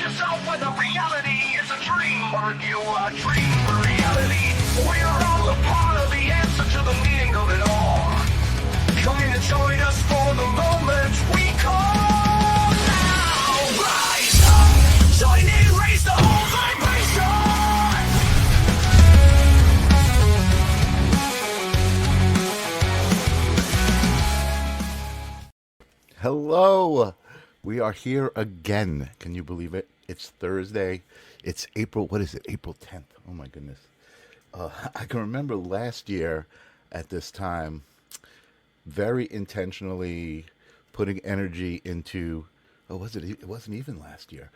yourself whether reality is a dream or you a dream for reality. We are all a part of the answer to the meaning of it all. Trying to join us for the moment we call now. Rise up, join in, raise the whole vibration. Hello, we are here again. Can you believe it? It's Thursday. It's April, what is it? April 10th. Oh my goodness. I can remember last year at this time, very intentionally putting energy into, oh, was it? It wasn't even last year.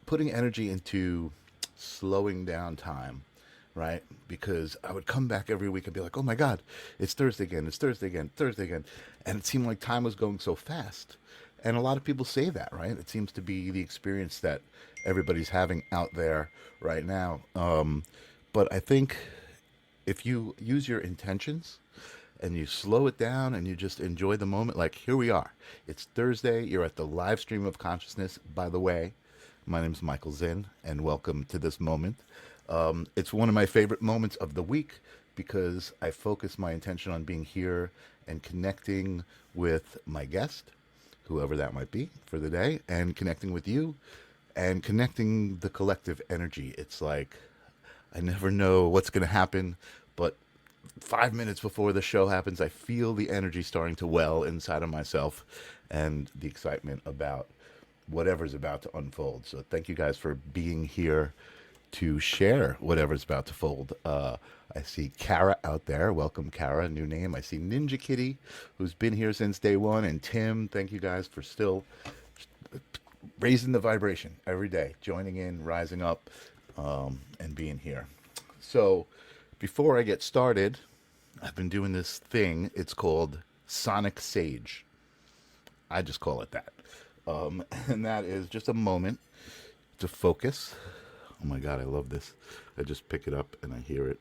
Putting energy into slowing down time, right? Because I would come back every week and be like, oh my God, it's Thursday again, it's Thursday again, Thursday again. And it seemed like time was going so fast. And a lot of people say that, right? It seems to be the experience that everybody's having out there right now. But I think if you use your intentions and you slow it down and you just enjoy the moment, like here we are. It's Thursday. You're at the live stream of consciousness. By the way, my name is Michael Zinn, and welcome to this moment. It's one of my favorite moments of the week because I focus my intention on being here and connecting with my guest, whoever that might be for the day, and connecting with you and connecting the collective energy. It's like I never know what's going to happen, but 5 minutes before the show happens, I feel the energy starting to well inside of myself and the excitement about whatever's about to unfold. So thank you guys for being here to share whatever's about to fold. I see Kara out there. Welcome, Kara. New name. I see Ninja Kitty, who's been here since day one. And Tim, thank you guys for still raising the vibration every day, joining in, rising up, and being here. So before I get started, I've been doing this thing. It's called Sonic Sage. I just call it that. And that is just a moment to focus. Oh my God, I love this. I just pick it up and I hear it.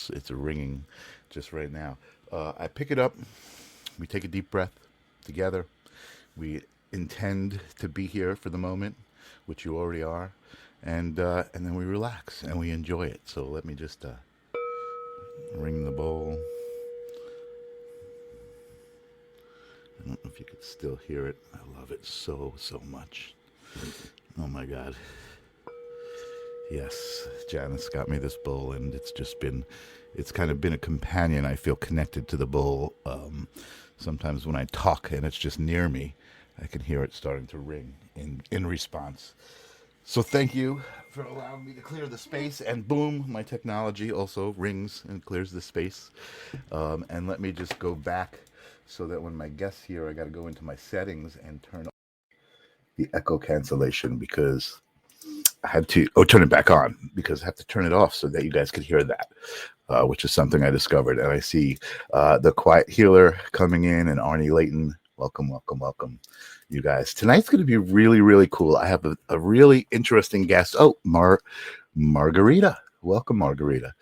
It's ringing just right now. I pick it up. We take a deep breath together. We intend to be here for the moment, which you already are. And then we relax and we enjoy it. So let me just ring the bowl. I don't know if you could still hear it. I love it so much. Oh my God. Yes, Janice got me this bowl, and it's kind of been a companion. I feel connected to the bowl. Sometimes when I talk and it's just near me, I can hear it starting to ring in response. So thank you for allowing me to clear the space, and boom, my technology also rings and clears the space. And let me just go back so that when my guest's here, I got to go into my settings and turn off the echo cancellation because I had to turn it back on because I have to turn it off so that you guys could hear that, which is something I discovered. And I see the Quiet Healer coming in and Arnie Layton. Welcome, you guys. Tonight's going to be really, really cool. I have a really interesting guest. Oh, Margarita. Welcome, Margarita.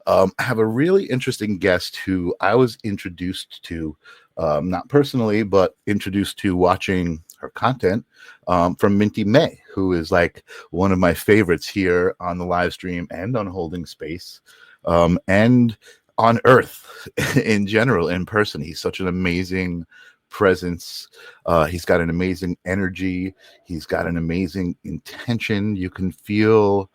I have a really interesting guest who I was introduced to, not personally, but introduced to watching her content from Minty May, who is like one of my favorites here on the live stream and on Holding Space and on Earth in general, in person. He's such an amazing presence. He's got an amazing energy. He's got an amazing intention. You can feel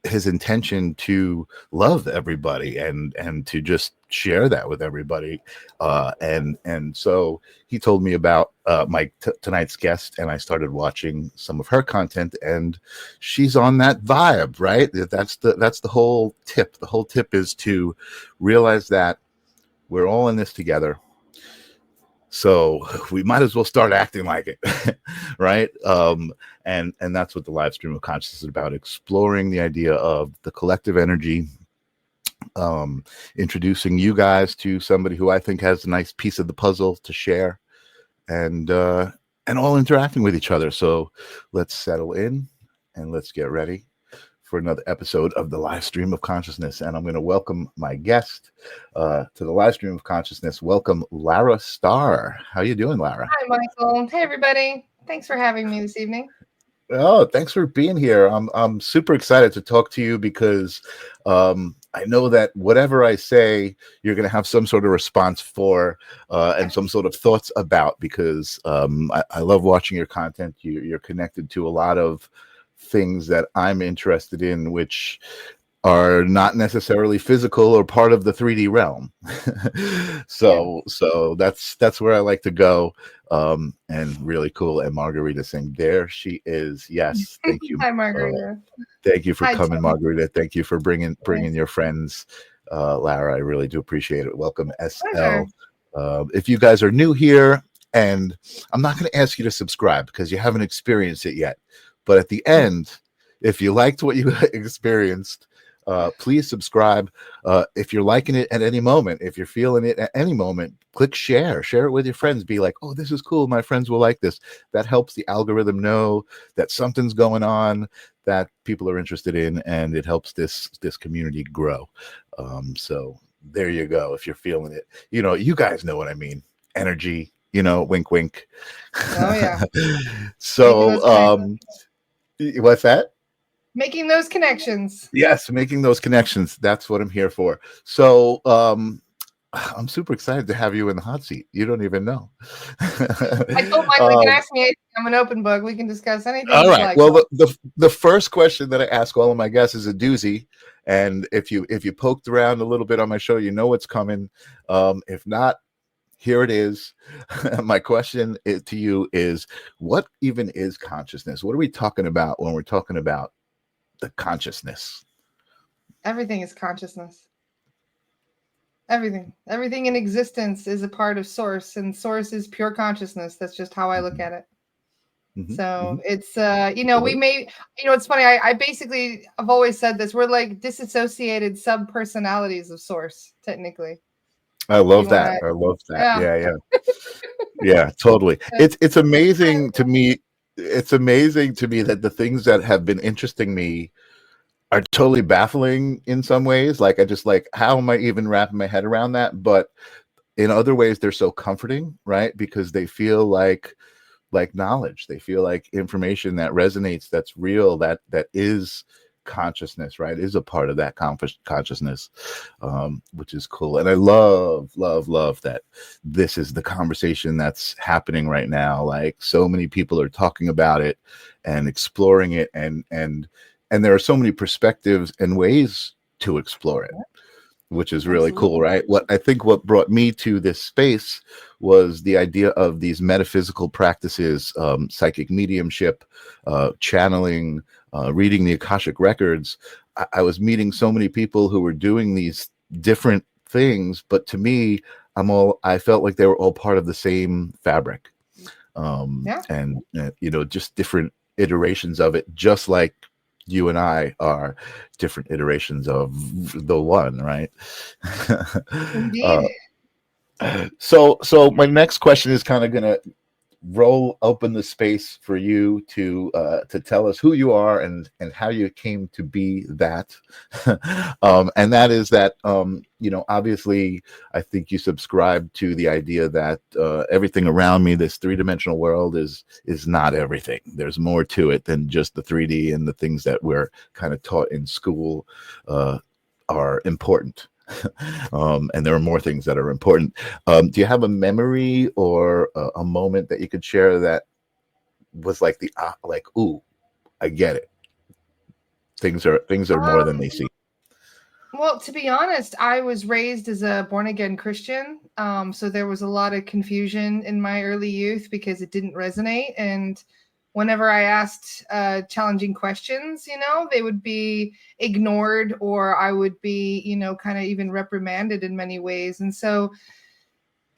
his intention to love everybody and to just share that with everybody. And so he told me about tonight's guest, and I started watching some of her content, and she's on that vibe, right? That's the whole tip. The whole tip is to realize that we're all in this together. So we might as well start acting like it, right? And that's what the live stream of consciousness is about, exploring the idea of the collective energy, introducing you guys to somebody who I think has a nice piece of the puzzle to share, and all interacting with each other. So let's settle in and let's get ready for another episode of the live stream of consciousness. And I'm going to welcome my guest to the live stream of consciousness. Welcome, Lara Starr. How you doing, Lara? Hi, Michael. Hey, everybody. Thanks for having me this evening. Oh, thanks for being here. I'm super excited to talk to you because I know that whatever I say, you're going to have some sort of response for and some sort of thoughts about because I love watching your content. You're connected to a lot of things that I'm interested in, which are not necessarily physical or part of the 3D realm. Yeah. So that's where I like to go. And really cool. And Margarita saying, there she is. Yes, thank you. Hi, Margarita. Thank you for Hi, coming, Tim. Margarita. Thank you for bringing Yes. your friends, Lara. I really do appreciate it. Welcome, Pleasure. SL. If you guys are new here, and I'm not going to ask you to subscribe because you haven't experienced it yet, but at the end, if you liked what you experienced, please subscribe. If you're liking it at any moment, if you're feeling it at any moment, click share. Share it with your friends. Be like, oh, this is cool. My friends will like this. That helps the algorithm know that something's going on that people are interested in, and it helps this community grow. So there you go. If you're feeling it, you guys know what I mean. Energy, wink, wink. Oh, yeah. So, what's that? Making those connections. Yes, making those connections. That's what I'm here for. So, I'm super excited to have you in the hot seat. You don't even know. I told Michael, you can ask me anything. I'm an open book. We can discuss anything All you right. like. Well, the first question that I ask all of my guests is a doozy, and if you poked around a little bit on my show, you know what's coming. If not, here it is. My question to you is: what even is consciousness? What are we talking about when we're talking about the consciousness? Everything is consciousness. Everything in existence is a part of source, and source is pure consciousness. That's just how I look at it. Mm-hmm, So it's we Absolutely. may, it's funny. I've always said this. We're like disassociated sub personalities of source, technically. I If you love want that. to, I love that. yeah. Yeah. Yeah, totally. It's amazing to me. It's amazing to me that the things that have been interesting me are totally baffling in some ways. Like I just like, how am I even wrapping my head around that? But in other ways, they're so comforting, right? Because they feel like knowledge. They feel like information that resonates, that's real, that is consciousness, right? Is a part of that consciousness, which is cool. And I love that this is the conversation that's happening right now. Like so many people are talking about it and exploring it, and there are so many perspectives and ways to explore it, which is really cool, Absolutely. right? What brought me to this space was the idea of these metaphysical practices, psychic mediumship, channeling, reading the Akashic records. I was meeting so many people who were doing these different things, but to me, I felt like they were all part of the same fabric, Yeah. and just different iterations of it, just like you and I are different iterations of the one, right? uh, Indeed. so my next question is kind of gonna roll open the space for you to tell us who you are and how you came to be that. And that is that obviously I think you subscribe to the idea that everything around me, this three-dimensional world, is not everything. There's more to it than just the 3D, and the things that we're kind of taught in school are important. And there are more things that are important. Do you have a memory or a moment that you could share that was like like, ooh, I get it. Things are more than they seem. Well, to be honest, I was raised as a born again Christian. So there was a lot of confusion in my early youth because it didn't resonate. And whenever I asked challenging questions, they would be ignored, or I would be, kind of even reprimanded in many ways. And so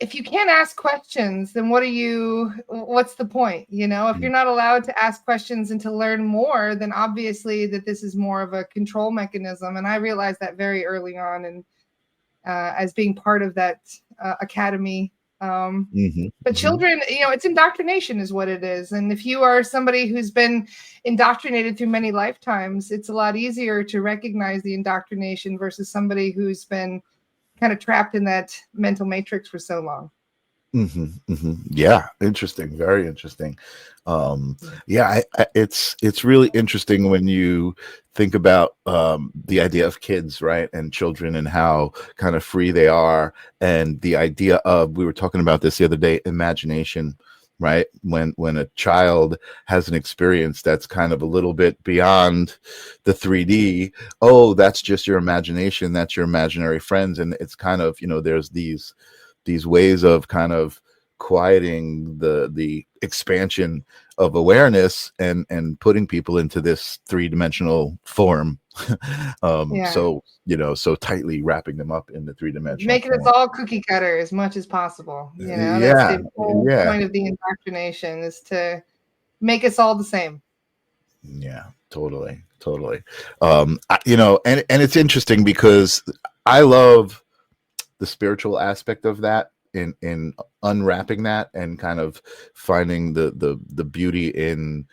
if you can't ask questions, then what's the point? If you're not allowed to ask questions and to learn more, then obviously that this is more of a control mechanism. And I realized that very early on, and as being part of that academy. But children, it's indoctrination is what it is. And if you are somebody who's been indoctrinated through many lifetimes, it's a lot easier to recognize the indoctrination versus somebody who's been kind of trapped in that mental matrix for so long. Yeah, interesting. Very interesting. Um, yeah, it's really interesting when you think about the idea of kids, right, and children, and how kind of free they are, and the idea of, we were talking about this the other day, imagination, right? When a child has an experience that's kind of a little bit beyond the 3D, oh, that's just your imagination, that's your imaginary friends, and it's kind of, there's these ways of kind of quieting the expansion of awareness, and putting people into this three-dimensional form. Yeah. So so tightly wrapping them up in the three-dimensional Making us form. all cookie cutter as much as possible. That's Yeah, the whole yeah, point of the indoctrination, is to make us all the same. yeah, totally, totally. And it's interesting because I love the spiritual aspect of that, in unwrapping that, and kind of finding the beauty in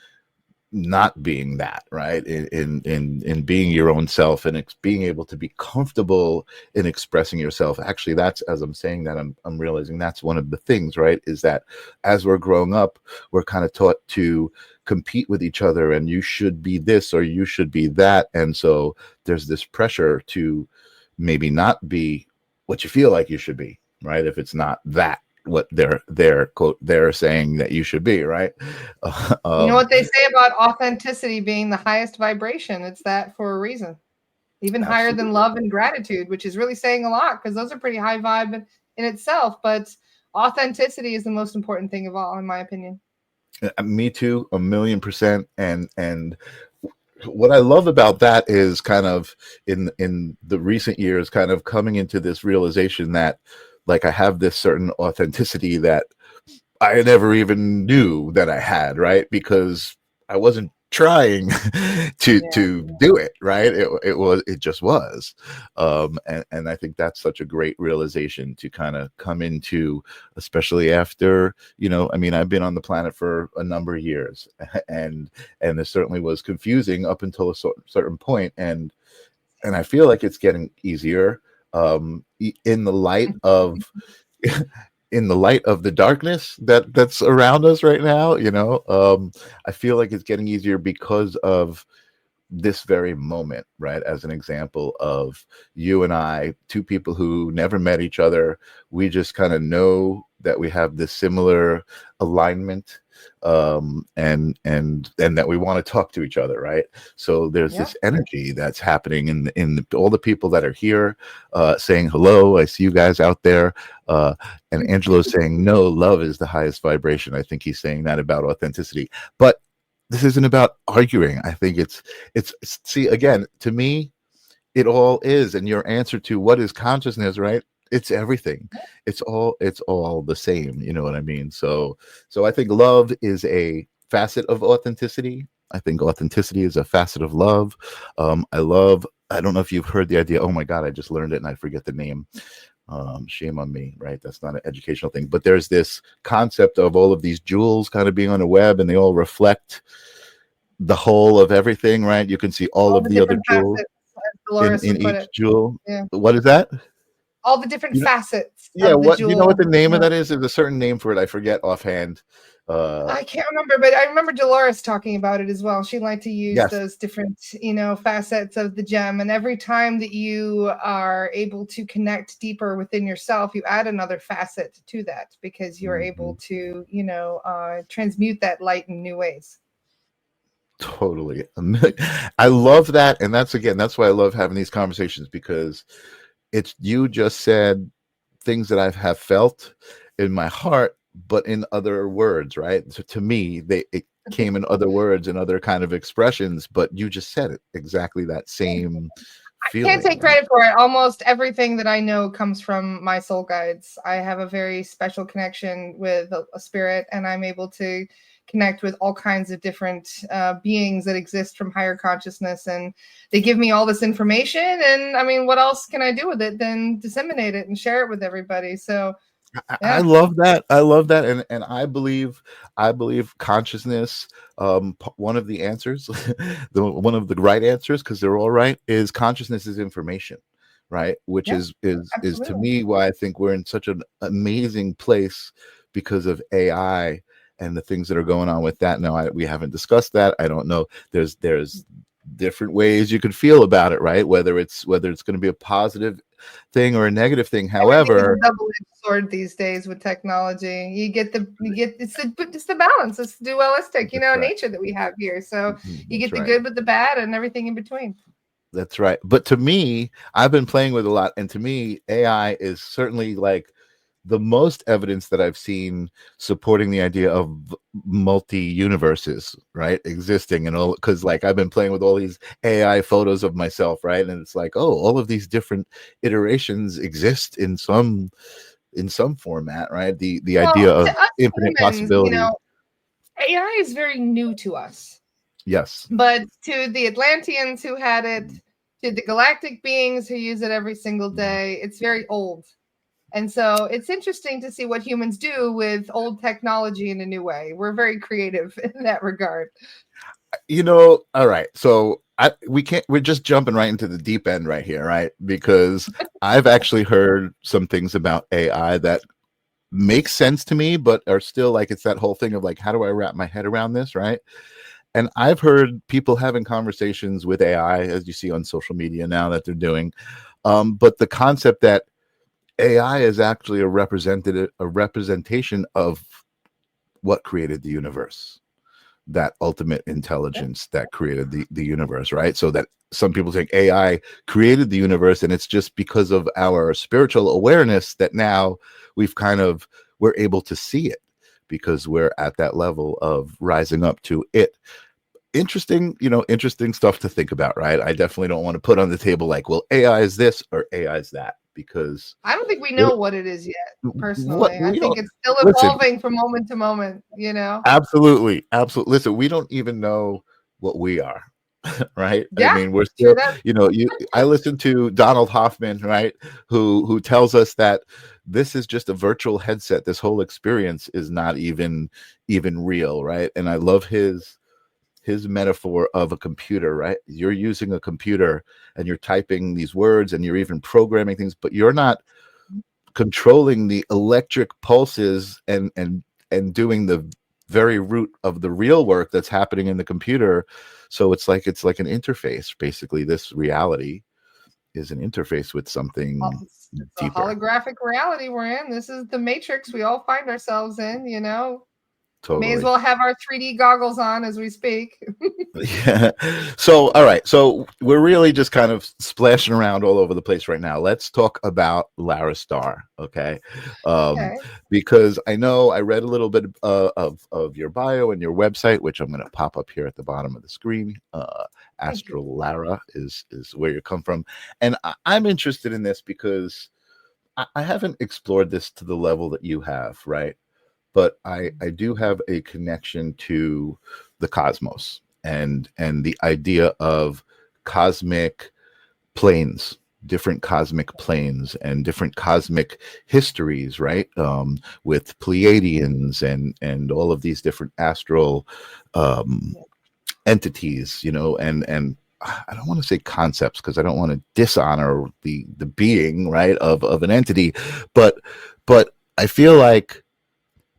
not being that, right, in being your own self, and being able to be comfortable in expressing yourself. Actually, that's, as I'm saying that, I'm realizing that's one of the things, right, is that as we're growing up, we're kind of taught to compete with each other, and you should be this or you should be that, and so there's this pressure to maybe not be what you feel like you should be, right, if it's not that what they're saying that you should be, right. You know um what they say about authenticity being the highest vibration? It's that for a reason. Even higher than Absolutely. love and gratitude, which is really saying a lot, because those are pretty high vibe in itself. But authenticity is the most important thing of all, in my opinion. Me too, 1,000,000%. And what I love about that is kind of, in the recent years, kind of coming into this realization that, like, I have this certain authenticity that I never even knew that I had, right? Because I wasn't trying Yeah. to do it, right? It just was. And I think that's such a great realization to kind of come into, especially after, I mean, I've been on the planet for a number of years, and it certainly was confusing up until a certain point, and I feel like it's getting easier, in the light of in the light of the darkness that's around us right now. I feel like it's getting easier because of this very moment, right? As an example of you and I, two people who never met each other, we just kind of know that we have this similar alignment, and that we want to talk to each other, right? So there's Yep. this energy that's happening in all the people that are here, saying hello. I see you guys out there, and Angelo's saying no, love is the highest vibration. I think he's saying that about authenticity, but this isn't about arguing. I think it's see, again, to me, it all is. And your answer to what is consciousness, right? It's everything. It's all the same. You know what I mean? So I think love is a facet of authenticity. I think authenticity is a facet of love. I don't know if you've heard the idea. Oh my God, I just learned it and I forget the name. Shame on me, right? That's not an educational thing, but there's this concept of all of these jewels kind of being on a web, and they all reflect the whole of everything, right? You can see all All of the the other different jewels facets, as in Dolores in would put each it. jewel. Yeah. What is that? All the different You know, facets yeah. of the What do you know? What jewel. the name of Yeah. that is? There's a certain name for it. I forget offhand. I can't remember, but I remember Dolores talking about it as well. She liked to use Yes. those different, facets of the gem. And every time that you are able to connect deeper within yourself, you add another facet to that, because you're able Mhm. to, transmute that light in new ways. Totally. I love that, and that's why I love having these conversations, because it's, you just said things that I have felt in my heart, but in other words, right? So to me, it came in other words and other kind of expressions, but you just said it exactly, that same Can't feeling, take right? credit for it. Almost everything that I know comes from my soul guides. I have a very special connection with a spirit, and I'm able to connect with all kinds of different beings that exist from higher consciousness. And they give me all this information. And I mean, what else can I do with it than disseminate it and share it with everybody? So, I yeah. love that. I love that, and I believe consciousness. One of the answers, one of the right answers, because they're all right, is consciousness is information, right? Which Yeah, is to absolutely. me why I think we're in such an amazing place because of AI and the things that are going on with that. Now, we haven't discussed that. I don't know. There's different ways you could feel about it, right? Whether it's going to be a positive thing or a negative thing. Everything is However, a double-edged sword these days with technology. You get it's the balance, it's the dualistic, that's right. nature that we have here. So you That's get the right. good with the bad and everything in between. That's right. But to me, I've been playing with a lot, and to me, AI is certainly like the most evidence that I've seen supporting the idea of multi universes, right? Existing and all, because like I've been playing with all these AI photos of myself, right? And it's like, oh, all of these different iterations exist in some format, right? The idea Well, of to us infinite humans, possibility. AI is very new to us. Yes. But to the Atlanteans who had it, to the galactic beings who use it every single day, it's very old. And so it's interesting to see what humans do with old technology in a new way. We're very creative in that regard. All right. So we're just jumping right into the deep end right here, right? Because I've actually heard some things about AI that make sense to me, but are still like, it's that whole thing of like, how do I wrap my head around this, right? And I've heard people having conversations with AI, as you see on social media now that they're doing. But the concept that AI is actually a representation of what created the universe, that ultimate intelligence that created the universe, right? So that some people think AI created the universe, and it's just because of our spiritual awareness that now we're able to see it because we're at that level of rising up to it. Interesting stuff to think about, right? I definitely don't want to put on the table like, well, AI is this or AI is that, because I don't think we what know what it is yet, what personally. I we think don't it's still listen. evolving from moment to moment. Absolutely. Listen, we don't even know what we are, right? I Yeah, mean, we're true still, that. I listen to Donald Hoffman, right? Who tells us that this is just a virtual headset. This whole experience is not even real, right? And I love his metaphor of a computer, right? You're using a computer and you're typing these words and you're even programming things, but you're not controlling the electric pulses and doing the very root of the real work that's happening in the computer. So it's like an interface. Basically, this reality is an interface with something It's a deeper. holographic reality we're in. This is the matrix we all find ourselves in. May as Totally. well have our 3D goggles on as we speak. Yeah. So, all right. So we're really just kind of splashing around all over the place right now. Let's talk about Lara Starr, okay? Um, Okay. because I know I read a little bit of your bio and your website, which I'm going to pop up here at the bottom of the screen. Thank you. Astral Lara is where you come from, and I'm interested in this because I haven't explored this to the level that you have, right? But I do have a connection to the cosmos and the idea of cosmic planes, different cosmic planes and different cosmic histories, right? With Pleiadians and all of these different astral um, entities, and I don't want to say concepts because I don't want to dishonor the being, right, of an entity, but I feel like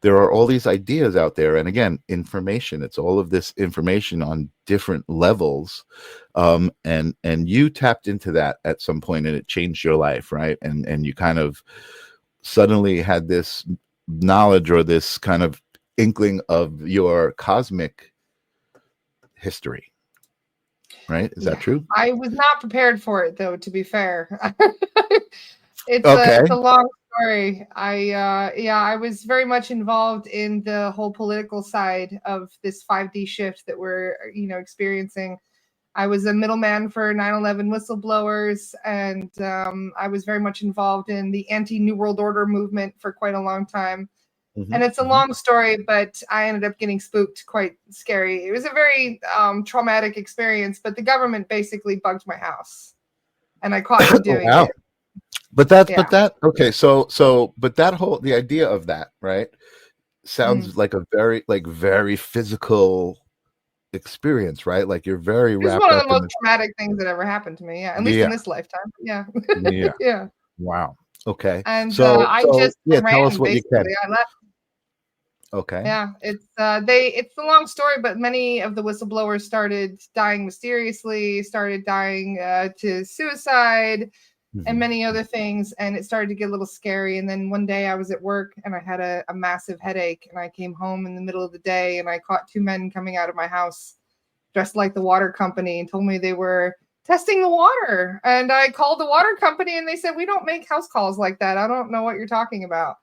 there are all these ideas out there, and again, information, it's all of this information on different levels, and you tapped into that at some point and it changed your life, right? And you kind of suddenly had this knowledge or this kind of inkling of your cosmic history, right? Is that Yeah. true? I was not prepared for it though, to be fair. It's a Okay. it's a long story. I was very much involved in the whole political side of this 5D shift that we're experiencing. I was a middleman for 9/11 whistleblowers, and I was very much involved in the anti-New World Order movement for quite a long time. Hmm. And it's a Hmm. long story, but I ended up getting spooked, quite scary. It was a very traumatic experience, but the government basically bugged my house, and I caught them Oh doing wow. it. But Yeah. that okay, so but that whole the idea of that, right, Mm. sounds like a very physical experience, right? Like you're very It was wrapped one of up the in most this. traumatic things that ever happened to me. Yeah, at least in Yeah, this lifetime. Yeah, yeah. yeah. Wow. Okay. And So I so just yeah, tell us ran what you basically. can. I left. Okay. Yeah, it's a long story, but many of the whistleblowers started dying mysteriously, started dying to suicide and Mhm. many other things, and it started to get a little scary. And then one day I was at work and I had a massive headache, and I came home in the middle of the day and I caught two men coming out of my house dressed like the water company and told me they were testing the water. And I called the water company and they said, "We don't make house calls like that. I don't know what you're talking about."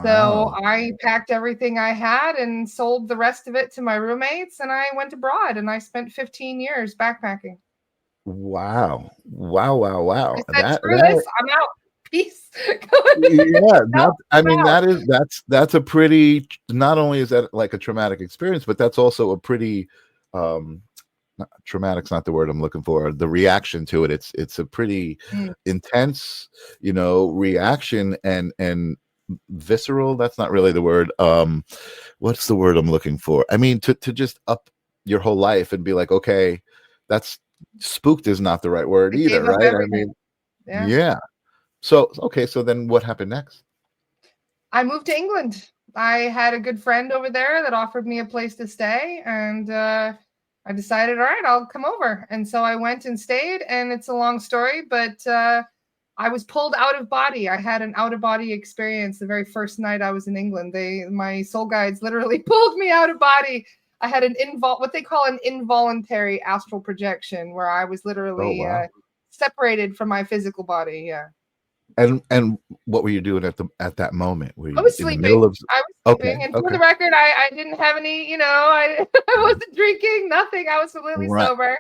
So Wow. I packed everything I had and sold the rest of it to my roommates, and I went abroad and I spent 15 years backpacking. Wow. Wow, wow, I wow. said, That "Screw this, that I'm out. Peace." Going yeah, out, that I mean out. that's a pretty, not only is that like a traumatic experience, but that's also a pretty um traumatic's not the word I'm looking for. The reaction to it, it's a pretty Mm, intense, reaction, and visceral. That's not really the word. What's the word I'm looking for? I mean, to just up your whole life and be like, okay, that's spooked is not the right word I either, gave up right? I everything. mean, Yeah. yeah. So okay, so then what happened next? I moved to England. I had a good friend over there that offered me a place to stay, and I decided, all right, I'll come over. And so I went and stayed, and it's a long story, but I was pulled out of body. I had an out of body experience the very first night I was in England. My soul guides literally pulled me out of body. I had what they call an involuntary astral projection, where I was Oh literally wow. separated from my physical body. Yeah. And what were you doing at that moment? Were I you was in the middle sleeping. of? I was Okay, sleeping. And for okay, the record, I didn't have any, I wasn't drinking, nothing. I was completely right, sober.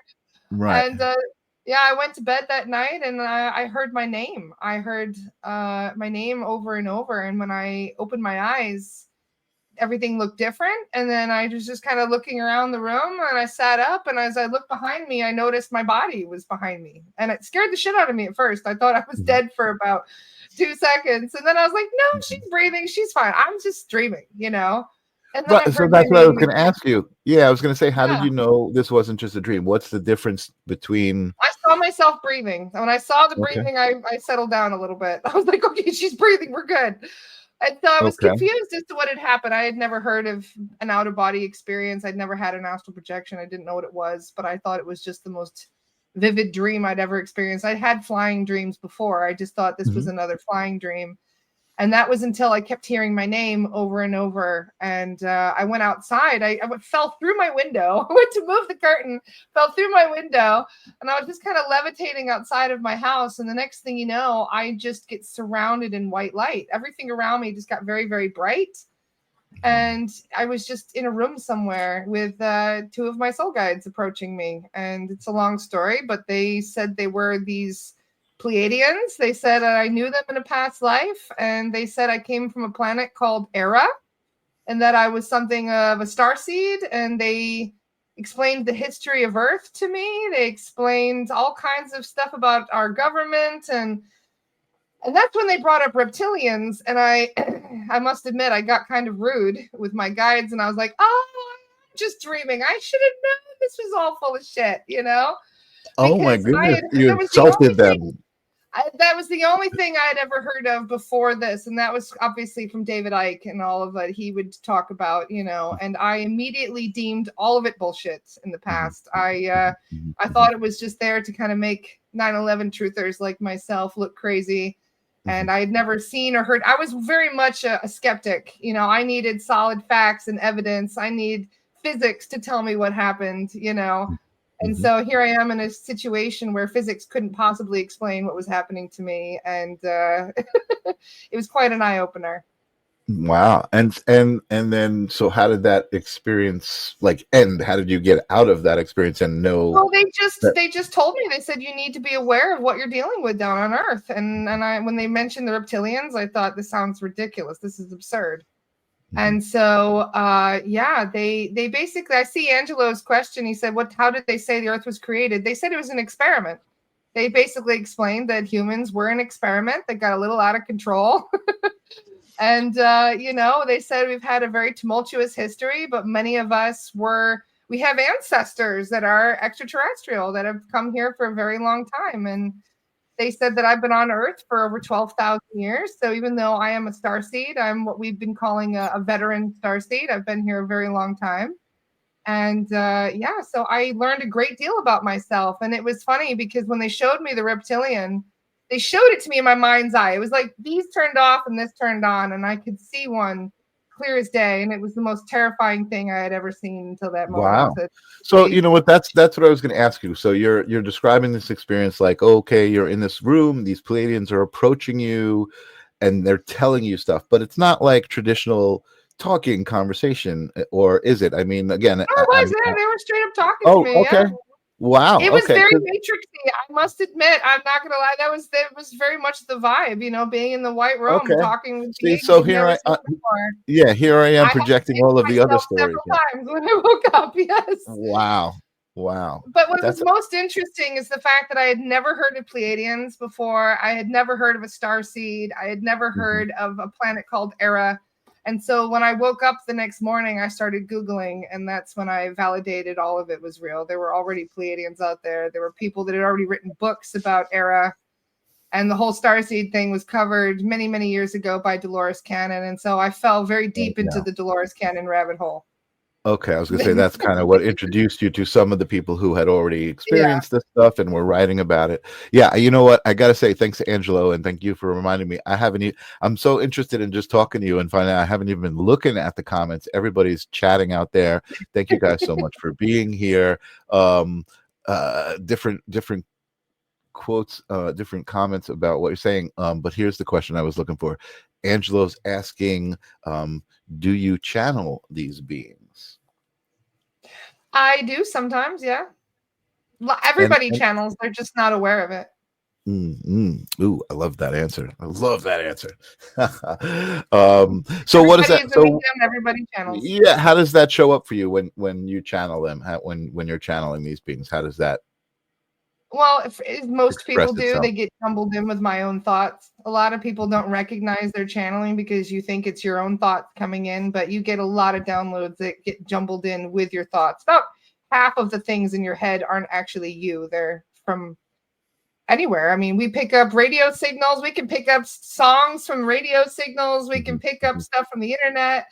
right. And yeah, I went to bed that night and I heard my name. I heard my name over and over. And when I opened my eyes, everything looked different. And then I was just kind of looking around the room and I sat up. And as I looked behind me, I noticed my body was behind me. And it scared the shit out of me at first. I thought I was Mhm, dead for about 2 seconds. And then I was like, no, mhm. she's breathing. She's fine. I'm just dreaming. And then Right. I So heard my that's what I was name going to again. ask you. Yeah, I was going to say, how did Yeah. you know this wasn't just a dream? What's the difference between? I saw myself breathing. When I saw the Okay. breathing, I settled down a little bit. I was like, okay, she's breathing. We're good. And so I was Okay. confused as to what had happened. I had never heard of an out of body experience. I'd never had an astral projection. I didn't know what it was, but I thought it was just the most vivid dream I'd ever experienced. I'd had flying dreams before. I just thought this was Mhm. another flying dream. And that was until I kept hearing my name over and over. And I went outside. I fell through my window. I went to move the curtain, fell through my window, and I was just kind of levitating outside of my house. And the next thing you know, I just get surrounded in white light. Everything around me just got very, very bright. Wow. And I was just in a room somewhere with two of my soul guides approaching me. And it's a long story, but they said they were these Pleiadians. They said I knew them in a past life. And they said I came from a planet called Era and that I was something of a star seed. And they explained the history of Earth to me. They explained all kinds of stuff about our government and that's when they brought up reptilians, and I I must admit I got kind of rude with my guides, and I was like, "Oh, I'm just dreaming. I should have known this was all full of shit, Oh my because goodness! You that was the only insulted thing them. that was the only thing I had ever heard of before this, and that was obviously from David Icke and all of it he would talk about, and I immediately deemed all of it bullshit in the Mhm, past. mhm, mhm, I mhm, thought it was just there to kind of make 9/11 truthers like myself look crazy. mhm, And I had never seen or heard. I was very much a skeptic. I needed solid facts and evidence. I need physics to tell me what happened. And mhm. so here I am in a situation where physics couldn't possibly explain what was happening to me. And it was quite an eye opener. Wow. And then so how did that experience like end? How did you get out of that experience and know Well, they just that? they just told me. They said you need to be aware of what you're dealing with down on Earth. And I when they mentioned the reptilians, I thought this sounds ridiculous. This is absurd. Mhm, And so yeah, they basically I see Angelo's question. He said, how did they say the Earth was created? They said it was an experiment. They basically explained that humans were an experiment that got a little out of control. And they said we've had a very tumultuous history, but many of us we have ancestors that are extraterrestrial that have come here for a very long time. And they said that I've been on Earth for over 12,000 years. So even though I am a starseed, I'm what we've been calling a veteran starseed. I've been here a very long time. And yeah, so I learned a great deal about myself. And it was funny because when they showed me the reptilian, they showed it to me in my mind's eye. It was like these turned off and this turned on, and I could see one clear as day. And it was the most terrifying thing I had ever seen until that moment. Wow. So you know what? That's what I was going to ask you. So you're describing this experience like, okay, you're in this room, these Pleiadians are approaching you, and they're telling you stuff, but it's not like traditional talking conversation, or is it? I mean, again, No, it was. They were straight up talking to oh, me. okay. Yeah. Wow. It was Okay. very matrixy. I must admit, I'm not gonna lie. That was very much the vibe, you know, being in the white room, Okay. talking with See, beings so you've here never I, seen before. yeah, here I am I had to projecting think all of of the other myself stories. several times when I woke up. Yes. Wow. Wow. But what was That's most interesting is the fact that I had never heard of Pleiadians before. I had never heard of a star seed. I had never heard of a planet called Era. And so when I woke up the next morning, I started Googling, and that's when I validated all of it was real. There were already Pleiadians out there. There were people that had already written books about Era. And the whole starseed thing was covered many, many years ago by Dolores Cannon. And so I fell very deep into the Dolores Cannon rabbit hole. okay. I was going to say that's kind of what introduced you to some of the people who had already experienced this stuff and were writing about it. Yeah, you know what? I got to say thanks to Angelo, and thank you for reminding me. I'm so interested in just talking to you and finding out. I haven't even been looking at the comments. Everybody's chatting out there. Thank you guys so much for being here. Different quotes, different comments about what you're saying. But here's the question I was looking for. Angelo's asking, do you channel these beings? I do sometimes, yeah. Everybody And channels, they're just not aware of it. Ooh, I love that answer. I love that answer. So what is that? So everybody channels. yeah, how does that show up for you when you channel them? When you're channeling these beings, how does that? Well, if most people do, itself? they get jumbled in with my own thoughts. A lot of people don't recognize they're channeling because you think it's your own thoughts coming in, but you get a lot of downloads that get jumbled in with your thoughts. About half of the things in your head aren't actually you. They're from anywhere. I mean, we pick up radio signals. We can pick up songs from radio signals. We can pick up stuff from the internet,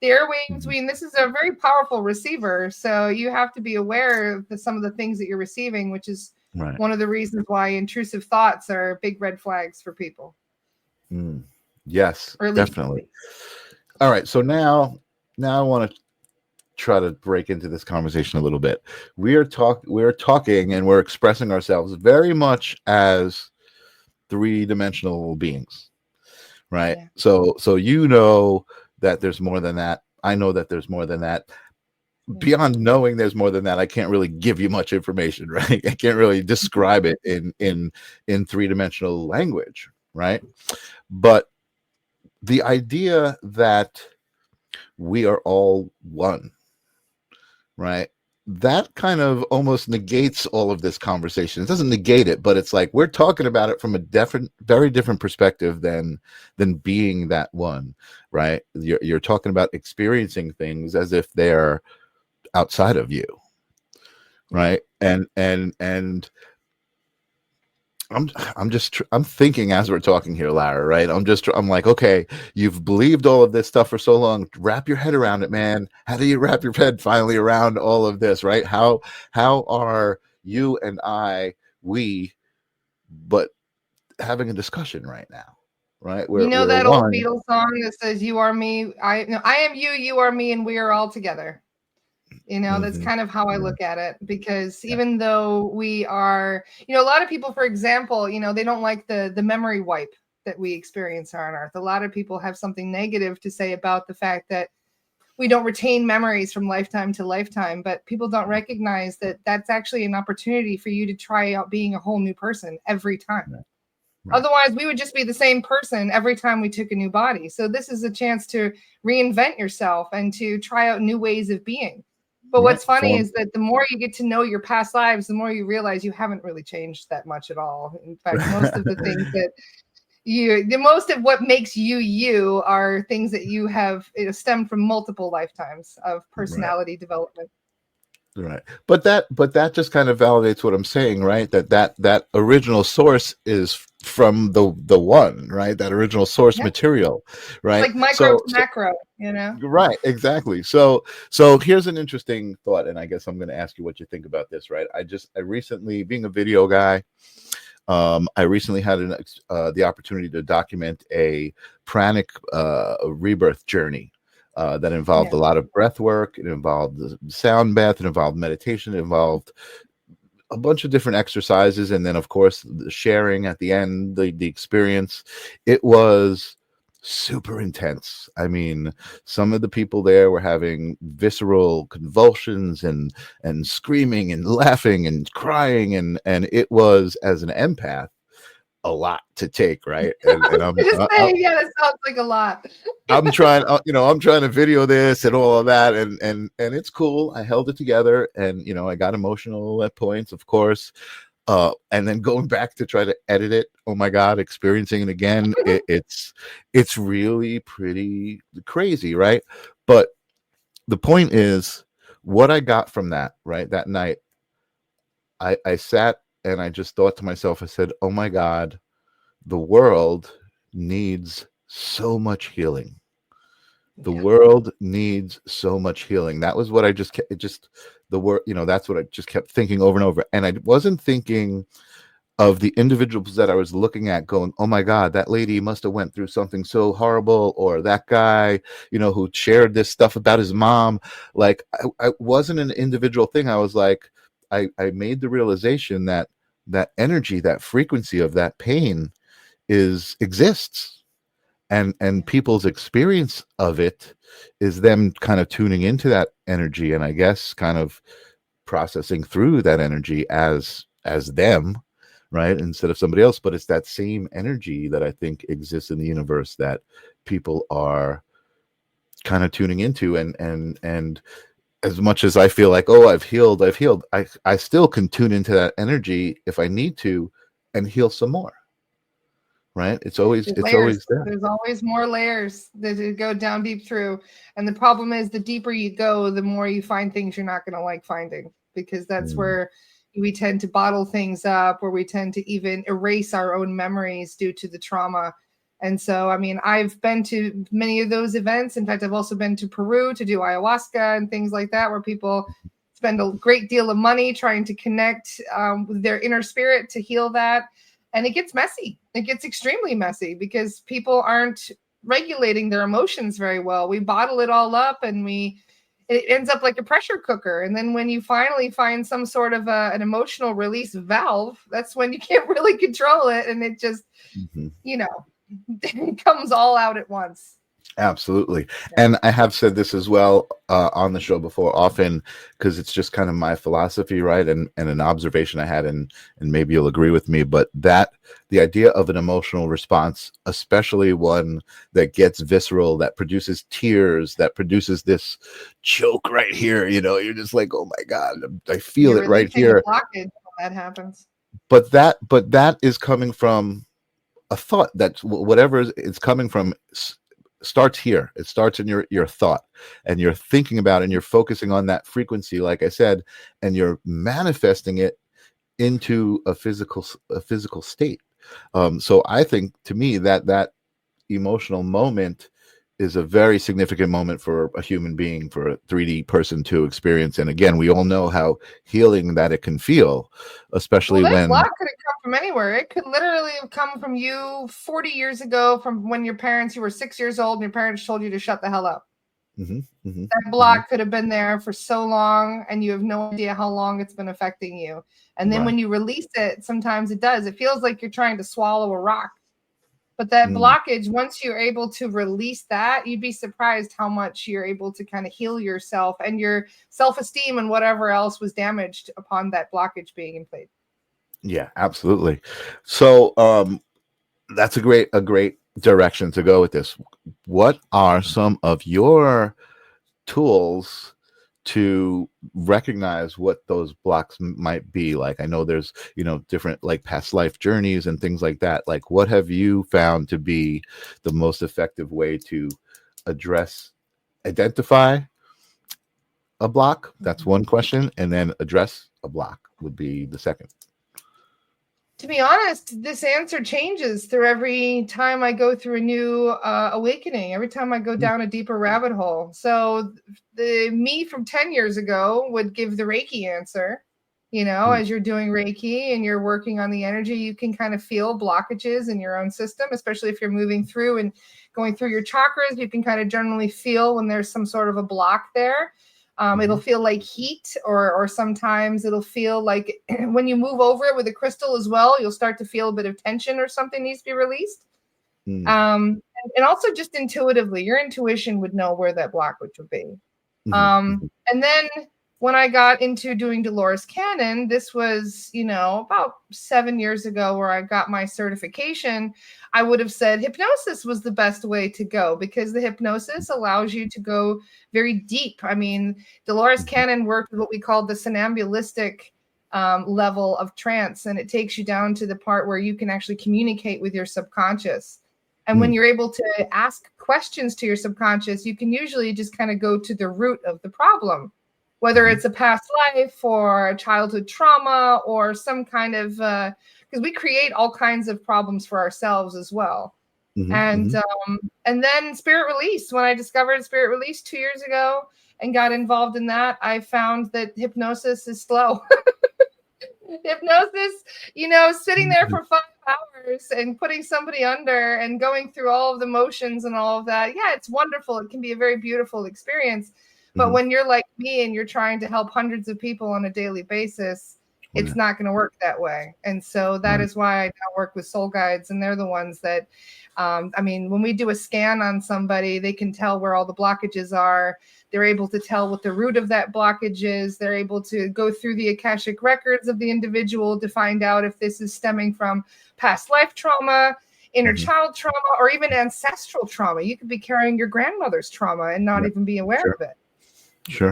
the airwaves. I mean, this is a very powerful receiver. So you have to be aware of some of the things that you're receiving, which is one of the reasons why intrusive thoughts are big red flags for people. Yes, definitely. All right. So now I want to try to break into this conversation a little bit. We're talking and we're expressing ourselves very much as three-dimensional beings, right? Yeah. So you know that there's more than that. I know that there's more than that. Beyond knowing there's more than that, I can't really give you much information, right? I can't really describe it in three-dimensional language, right? But the idea that we are all one, right? That kind of almost negates all of this conversation. It doesn't negate it, but it's like we're talking about it from a very different perspective than being that one, right? You're talking about experiencing things as if they're outside of you, right? And I'm thinking as we're talking here, Lara, right? I'm like, okay, you've believed all of this stuff for so long. Wrap your head around it, man. How do you wrap your head finally around all of this, right? How are you and but having a discussion right now, right? We're that old Beatles song that says, "You are me, I am you, you are me, and we are all together." That's kind of how I look at it, because even though we are, a lot of people, for example, they don't like the memory wipe that we experience on Earth. A lot of people have something negative to say about the fact that we don't retain memories from lifetime to lifetime, but people don't recognize that that's actually an opportunity for you to try out being a whole new person every time. Right. Otherwise, we would just be the same person every time we took a new body. So this is a chance to reinvent yourself and to try out new ways of being. But what's funny is that the more you get to know your past lives, the more you realize you haven't really changed that much at all. In fact, most of the things that most of what makes you are things that you have stemmed from multiple lifetimes of personality development. Right. But that just kind of validates what I'm saying, right? That original source is from the one, right? That original source Yeah. material, right? Like micro So, to macro, you know? right, exactly. So here's an interesting thought, and I guess I'm going to ask you what you think about this, right? I recently, being a video guy, I recently had the opportunity to document a pranic rebirth journey that involved Yeah. a lot of breath work. It involved the sound bath. It involved meditation. It involved a bunch of different exercises, and then, of course, the sharing at the end, the experience. It was super intense. I mean, some of the people there were having visceral convulsions and screaming and laughing and crying, and it was, as an empath, a lot to take, right? And I and was I'm gonna say, yeah, that sounds like a lot. I'm trying, I'm trying to video this and all of that, and it's cool. I held it together, and I got emotional at points, of course. And then going back to try to edit it. Oh my God, experiencing it again. It's really pretty crazy, right? But the point is, what I got from that, right, that night, I sat and I just thought to myself, I said, "Oh my God, the world needs so much healing." The Yeah. world needs so much healing. That was what I just kept, it just the word, that's what I just kept thinking over and over. And I wasn't thinking of the individuals that I was looking at going, "Oh my God, that lady must have went through something so horrible," or that guy, who shared this stuff about his mom. Like, I wasn't an individual thing. I was like, I made the realization that that energy, that frequency of that pain exists, and people's experience of it is them kind of tuning into that energy, and I guess kind of processing through that energy as them, right, instead of somebody else. But it's that same energy that I think exists in the universe that people are kind of tuning into, and as much as I feel like, oh, I've healed, I still can tune into that energy if I need to, and heal some more, right? it's always There's it's layers. always there. There's always more layers that you go down deep through. And the problem is, the deeper you go, the more you find things you're not going to like finding, because that's Mm. where we tend to bottle things up, where we tend to even erase our own memories due to the trauma. And so, I mean, I've been to many of those events. In fact, I've also been to Peru to do ayahuasca and things like that, where people spend a great deal of money trying to connect with their inner spirit to heal that. And it gets messy. It gets extremely messy because people aren't regulating their emotions very well. We bottle it all up, and it ends up like a pressure cooker. And then when you finally find some sort of an emotional release valve, that's when you can't really control it, and it just, Mhm. it comes all out at once. Absolutely. And I have said this as well on the show before, often, because it's just kind of my philosophy, right? And an observation I had, and maybe you'll agree with me, but that the idea of an emotional response, especially one that gets visceral, that produces tears, that produces this choke right here, you're just like, "Oh my God, I feel You're it right releasing a here." blockage when that happens. But that is coming from a thought. That's whatever it's coming from, starts here. It starts in your thought, and you're thinking about it, and you're focusing on that frequency, like I said, and you're manifesting it into a physical state. So I think, to me, that emotional moment is a very significant moment for a human being, for a 3D person to experience. And again, we all know how healing that it can feel, Well, especially that when. block could have come from anywhere. It could literally have come from you 40 years ago, from when you were 6 years old and your parents told you to shut the hell up. Mhm, mhm, That mhm. block could have been there for so long, and you have no idea how long it's been affecting you. And then Right. when you release it, sometimes it does. It feels like you're trying to swallow a rock. But that Mm. blockage, once you're able to release that, you'd be surprised how much you're able to kind of heal yourself and your self-esteem and whatever else was damaged upon that blockage being in place. Yeah, absolutely. So that's a great direction to go with this. What are some of your tools to recognize what those blocks might be? Like, I know there's, different, like, past life journeys and things like that. Like, what have you found to be the most effective way to address, identify, a block? That's one question, and then address a block would be the second. To be honest, this answer changes through every time I go through a new awakening, every time I go down a deeper rabbit hole. So the me from 10 years ago would give the Reiki answer. As you're doing Reiki and you're working on the energy, you can kind of feel blockages in your own system, especially if you're moving through and going through your chakras. You can kind of generally feel when there's some sort of a block there. It'll feel like heat, or sometimes it'll feel like when you move over it with a crystal as well, you'll start to feel a bit of tension or something needs to be released. And also just intuitively, your intuition would know where that blockage would be. And then when I got into doing Dolores Cannon, this was, about 7 years ago where I got my certification. I would have said hypnosis was the best way to go because the hypnosis allows you to go very deep. I mean, Dolores Cannon worked with what we call the somnambulistic level of trance, and it takes you down to the part where you can actually communicate with your subconscious. And when you're able to ask questions to your subconscious, you can usually just kind of go to the root of the problem, whether it's a past life or a childhood trauma or some kind of, because we create all kinds of problems for ourselves as well. And then spirit release. When I discovered spirit release 2 years ago and got involved in that, I found that hypnosis is slow. Hypnosis, sitting there for 5 hours and putting somebody under and going through all of the motions and all of that. Yeah, it's wonderful. It can be a very beautiful experience. But when you're like me and you're trying to help hundreds of people on a daily basis, it's not going to work that way. And so that is why I now work with soul guides. And they're the ones that, when we do a scan on somebody, they can tell where all the blockages are. They're able to tell what the root of that blockage is. They're able to go through the Akashic records of the individual to find out if this is stemming from past life trauma, inner child trauma, or even ancestral trauma. You could be carrying your grandmother's trauma and not even be aware of it.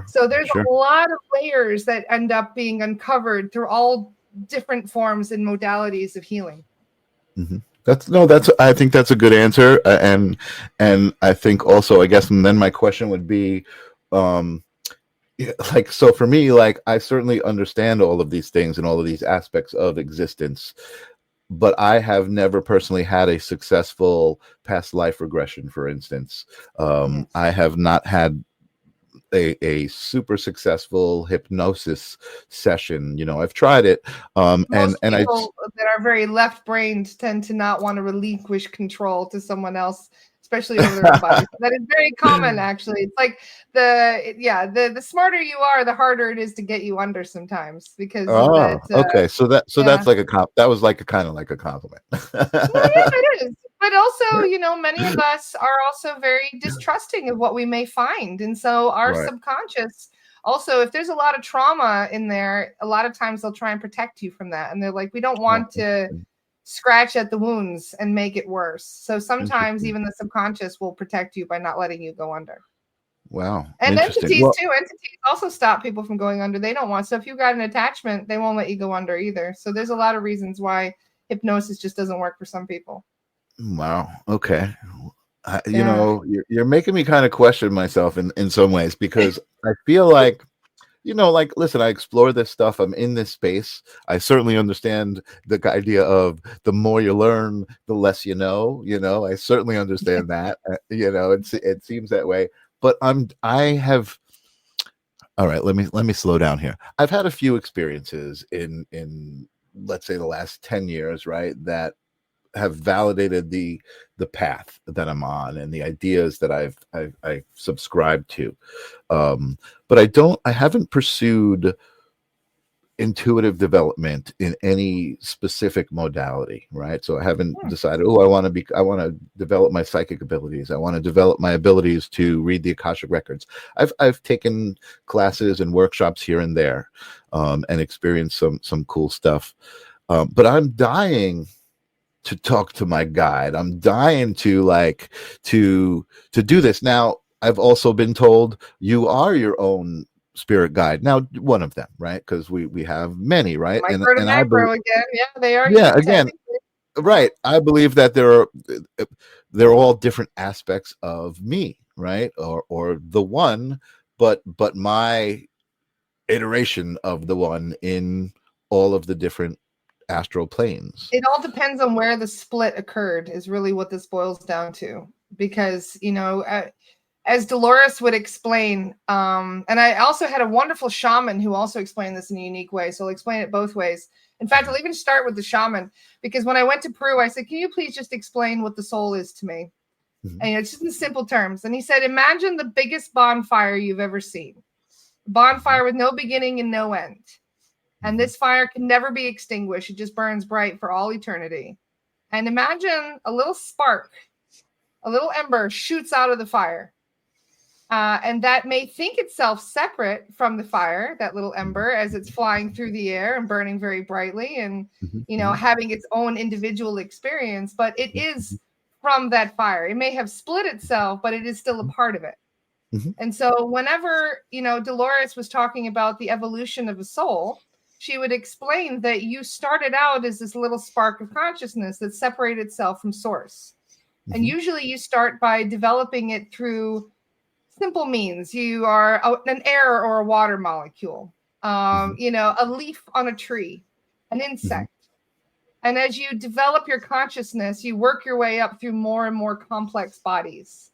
So there's a lot of layers that end up being uncovered through all different forms and modalities of healing. I think that's a good answer. And I think also, I guess, and then my question would be, so for me, I certainly understand all of these things and all of these aspects of existence, but I have never personally had a successful past life regression, for instance. I have not had a super successful hypnosis session. I've tried it. Most people that are very left-brained tend to not want to relinquish control to someone else, especially over their own body. That is very common, actually. It's like the smarter you are, the harder it is to get you under sometimes because okay. So that's like that was kind of like a compliment. Well, yeah, it is. But also, many of us are also very distrusting of what we may find. And so our subconscious, also, if there's a lot of trauma in there, a lot of times they'll try and protect you from that. And they're like, we don't want to scratch at the wounds and make it worse. So sometimes even the subconscious will protect you by not letting you go under. Wow. And entities too. Entities also stop people from going under. They don't want. So if you've got an attachment, they won't let you go under either. So there's a lot of reasons why hypnosis just doesn't work for some people. Wow. Okay. You're making me kind of question myself in some ways, because I feel like, listen, I explore this stuff. I'm in this space. I certainly understand the idea of the more you learn, the less you know. I certainly understand that. It seems that way. But all right. Let me slow down here. I've had a few experiences in let's say the last 10 years, right, that have validated the path that I'm on and the ideas that I've subscribed to. But I haven't pursued intuitive development in any specific modality, right? So I haven't decided, I want to develop my psychic abilities. I want to develop my abilities to read the Akashic records. I've taken classes and workshops here and there, and experienced some cool stuff. But I'm dying to talk to my guide. I'm dying to to do this. Now, I've also been told you are your own spirit guide. Now, one of them, right? Because we have many, right? Micro to macro again. Yeah, they are. Yeah, again, right. I believe that they're all different aspects of me, right? Or the one, but my iteration of the one in all of the different astral planes. It all depends on where the split occurred, is really what this boils down to. Because, as Dolores would explain, and I also had a wonderful shaman who also explained this in a unique way. So I'll explain it both ways. In fact, I'll even start with the shaman, because when I went to Peru, I said, can you please just explain what the soul is to me? Mm-hmm. And it's just in simple terms. And he said, imagine the biggest bonfire you've ever seen. Bonfire with no beginning and no end. And this fire can never be extinguished. It just burns bright for all eternity. And imagine a little spark, a little ember shoots out of the fire. And that may think itself separate from the fire, that little ember, as it's flying through the air and burning very brightly and, having its own individual experience. But it is from that fire. It may have split itself, but it is still a part of it. Mm-hmm. And so whenever, Dolores was talking about the evolution of a soul, she would explain that you started out as this little spark of consciousness that separated itself from source. Mm-hmm. And usually you start by developing it through simple means. You are an air or a water molecule, a leaf on a tree, an insect. Mm-hmm. And as you develop your consciousness, you work your way up through more and more complex bodies.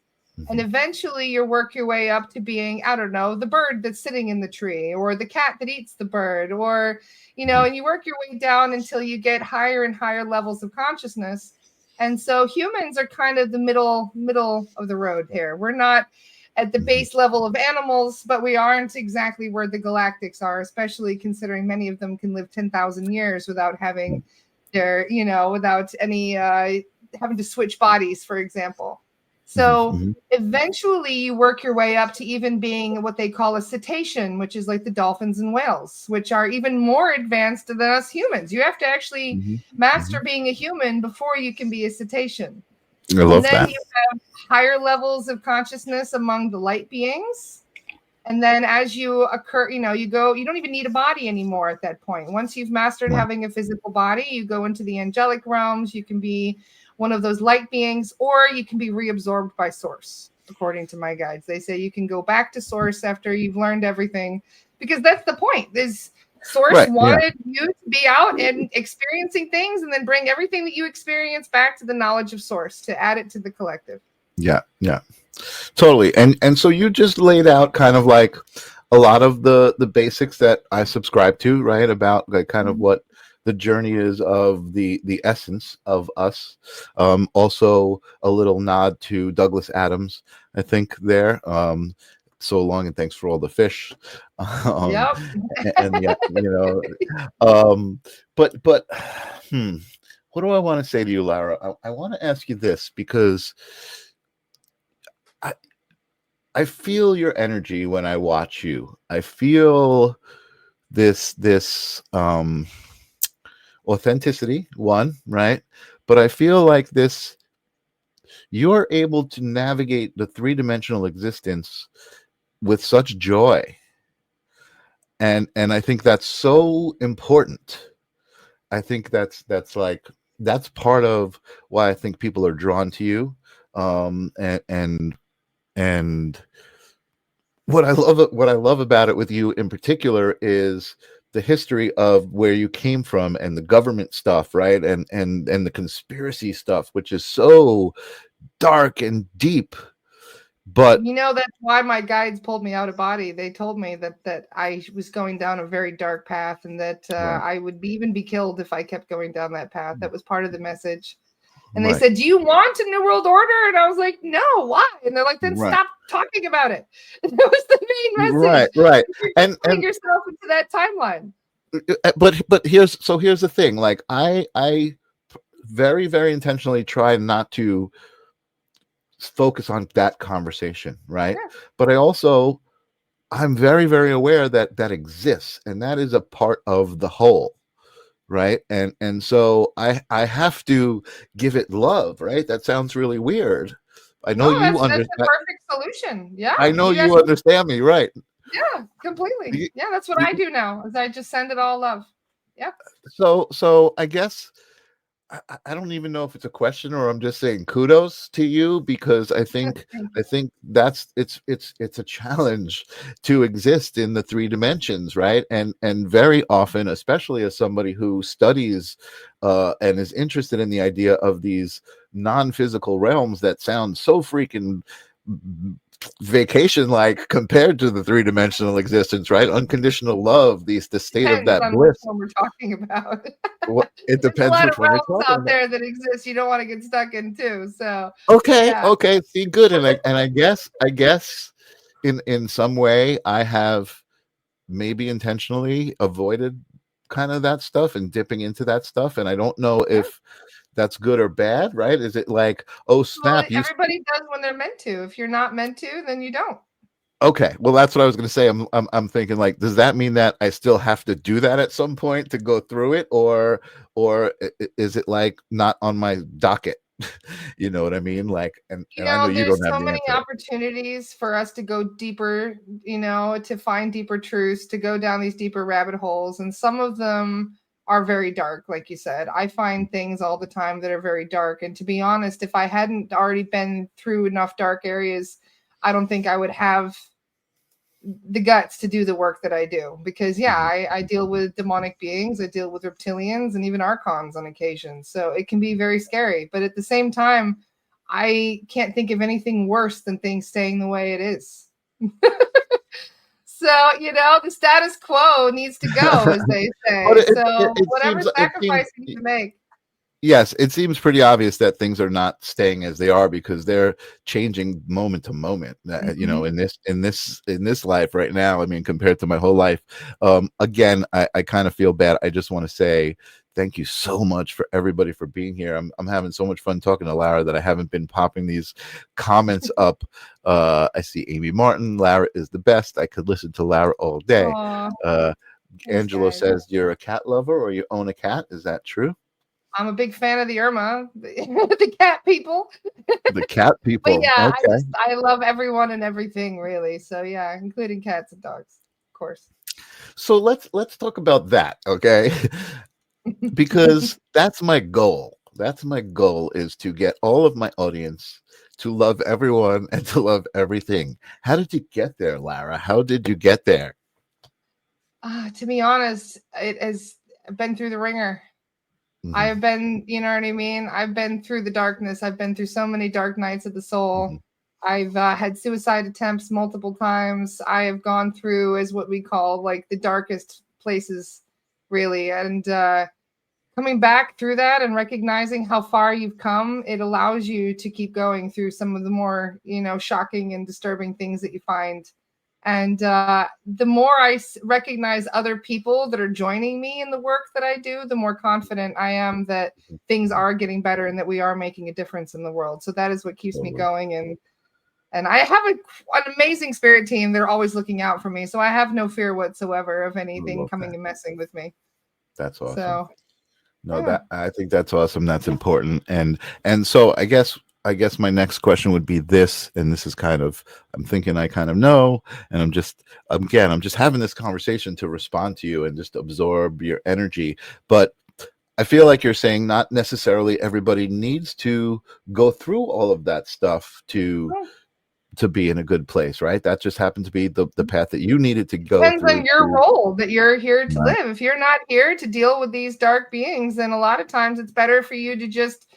And eventually you work your way up to being, I don't know, the bird that's sitting in the tree, or the cat that eats the bird, or, and you work your way down until you get higher and higher levels of consciousness. And so humans are kind of the middle of the road here. We're not at the base level of animals, but we aren't exactly where the galactics are, especially considering many of them can live 10,000 years without having their, without any, having to switch bodies, for example. So eventually you work your way up to even being what they call a cetacean, which is like the dolphins and whales, which are even more advanced than us humans. You have to actually master being a human before you can be a cetacean. I love that. And then that. you have higher levels of consciousness among the light beings. And then as you occur, you don't even need a body anymore at that point. Once you've mastered having a physical body, you go into the angelic realms. You can be one of those light beings, or you can be reabsorbed by source. According to my guides, they say you can go back to source after you've learned everything, because that's the point. This source wanted you to be out and experiencing things, and then bring everything that you experience back to the knowledge of source to add it to the collective. Yeah, totally. And so you just laid out kind of like a lot of the basics that I subscribe to, right? About like kind of what the journey is of the essence of us. Also a little nod to Douglas Adams, I think there. So long and thanks for all the fish. Yep. But what do I want to say to you, Lara? I want to ask you this, because I feel your energy when I watch you. I feel this authenticity, one, right? But I feel like you're able to navigate the three-dimensional existence with such joy. And I think that's so important. I think that's part of why I think people are drawn to you. And what I love about it with you in particular is the history of where you came from and the government stuff, right? And the conspiracy stuff, which is so dark and deep. But that's why my guides pulled me out of body. They told me that I was going down a very dark path, and that I would even be killed if I kept going down that path. That was part of the message. And they said, do you want a New World Order? And I was like, no, why? And they're like, then stop talking about it. And that was the main message. Right. And putting yourself into that timeline. But here's the thing. Like I very, very intentionally try not to focus on that conversation, right? Yeah. But I'm very, very aware that exists, and that is a part of the whole. Right. And so I have to give it love. Right. That sounds really weird. I know you understand. That's the perfect solution. Yeah. I know you understand me. Right. Yeah, completely. Yeah. That's what I do now, is I just send it all love. Yeah. So I guess I don't even know if it's a question or I'm just saying kudos to you, because Thank I you. think that's it's a challenge to exist in the three dimensions, right? And very often, especially as somebody who studies and is interested in the idea of these non-physical realms that sound so freaking vacation like compared to the three-dimensional existence, right? Unconditional love, the state of Depends that on which bliss. one we're talking about. Well, it There's a depends lot of which one you're realms talking out about. there that exist you don't want to get stuck in too. So Okay, yeah. okay, see, good. And I guess in some way I have maybe intentionally avoided kind of that stuff and dipping into that stuff, and I don't know Yeah. if that's good or bad, right? Is it like, oh Well, snap, you everybody does when they're meant to. If you're not meant to, then you don't. okay, well that's what I was going to say. I'm thinking, like, does that mean that I still have to do that at some point to go through it, or is it like not on my docket? You know what I mean? Like, and I know you There's don't have so the many answer. opportunities for us to go deeper, to find deeper truths, to go down these deeper rabbit holes. And some of them are very dark, like you said. I find things all the time that are very dark. And to be honest, if I hadn't already been through enough dark areas, I don't think I would have the guts to do the work that I do. Because, yeah, Mhm. I deal with demonic beings, I deal with reptilians, and even archons on occasion. So it can be very scary. But at the same time, I can't think of anything worse than things staying the way it is. So, the status quo needs to go, as they But say. So, it whatever seems sacrifice you need to make. yes, it seems pretty obvious that things are not staying as they are, because they're changing moment to moment. Mhm. In this life right now, I mean, compared to my whole life. Again, I kind of feel bad. I just want to say thank you so much for everybody for being here. I'm having so much fun talking to Lara that I haven't been popping these comments up. I see Amy Martin. Lara is the best. I could listen to Lara all day. Aw, Uh, thanks, Angelo guys. says you're a cat lover or you own a cat. Is that true? I'm a big fan of the Irma, the cat people. The cat But people. yeah, Okay. I love everyone and everything, really. So yeah, including cats and dogs, of course. So let's talk about that, okay? Because that's my goal. That's my goal, is to get all of my audience to love everyone and to love everything. How did you get there, Lara? How did you get there? To be honest, it has been through the ringer. Hmm. I've been, you know what I mean? I've been through the darkness. I've been through so many dark nights of the soul. Hmm. I've had suicide attempts multiple times. I have gone through, as what we call, like, the darkest places, really. And coming back through that and recognizing how far you've come, it allows you to keep going through some of the more, shocking and disturbing things that you find. And the more I recognize other people that are joining me in the work that I do, the more confident I am that things Hmm. are getting better and that we are making a difference in the world. So that is what keeps me Totally. going. And I have an amazing spirit team. They're always looking out for me. So I have no fear whatsoever of I anything love coming that. and messing with me. That's awesome. So No, yeah. that I think that's awesome. That's important. And so I guess my next question would be this, and this is kind of, I'm thinking I kind of know, and I'm just having this conversation to respond to you and just absorb your energy. But I feel like you're saying not necessarily everybody needs to go through all of that stuff to be in a good place, right? That just happened to be the path that you needed to go Depends through on your to. role that you're here to Right. live. If you're not here to deal with these dark beings, then a lot of times it's better for you to just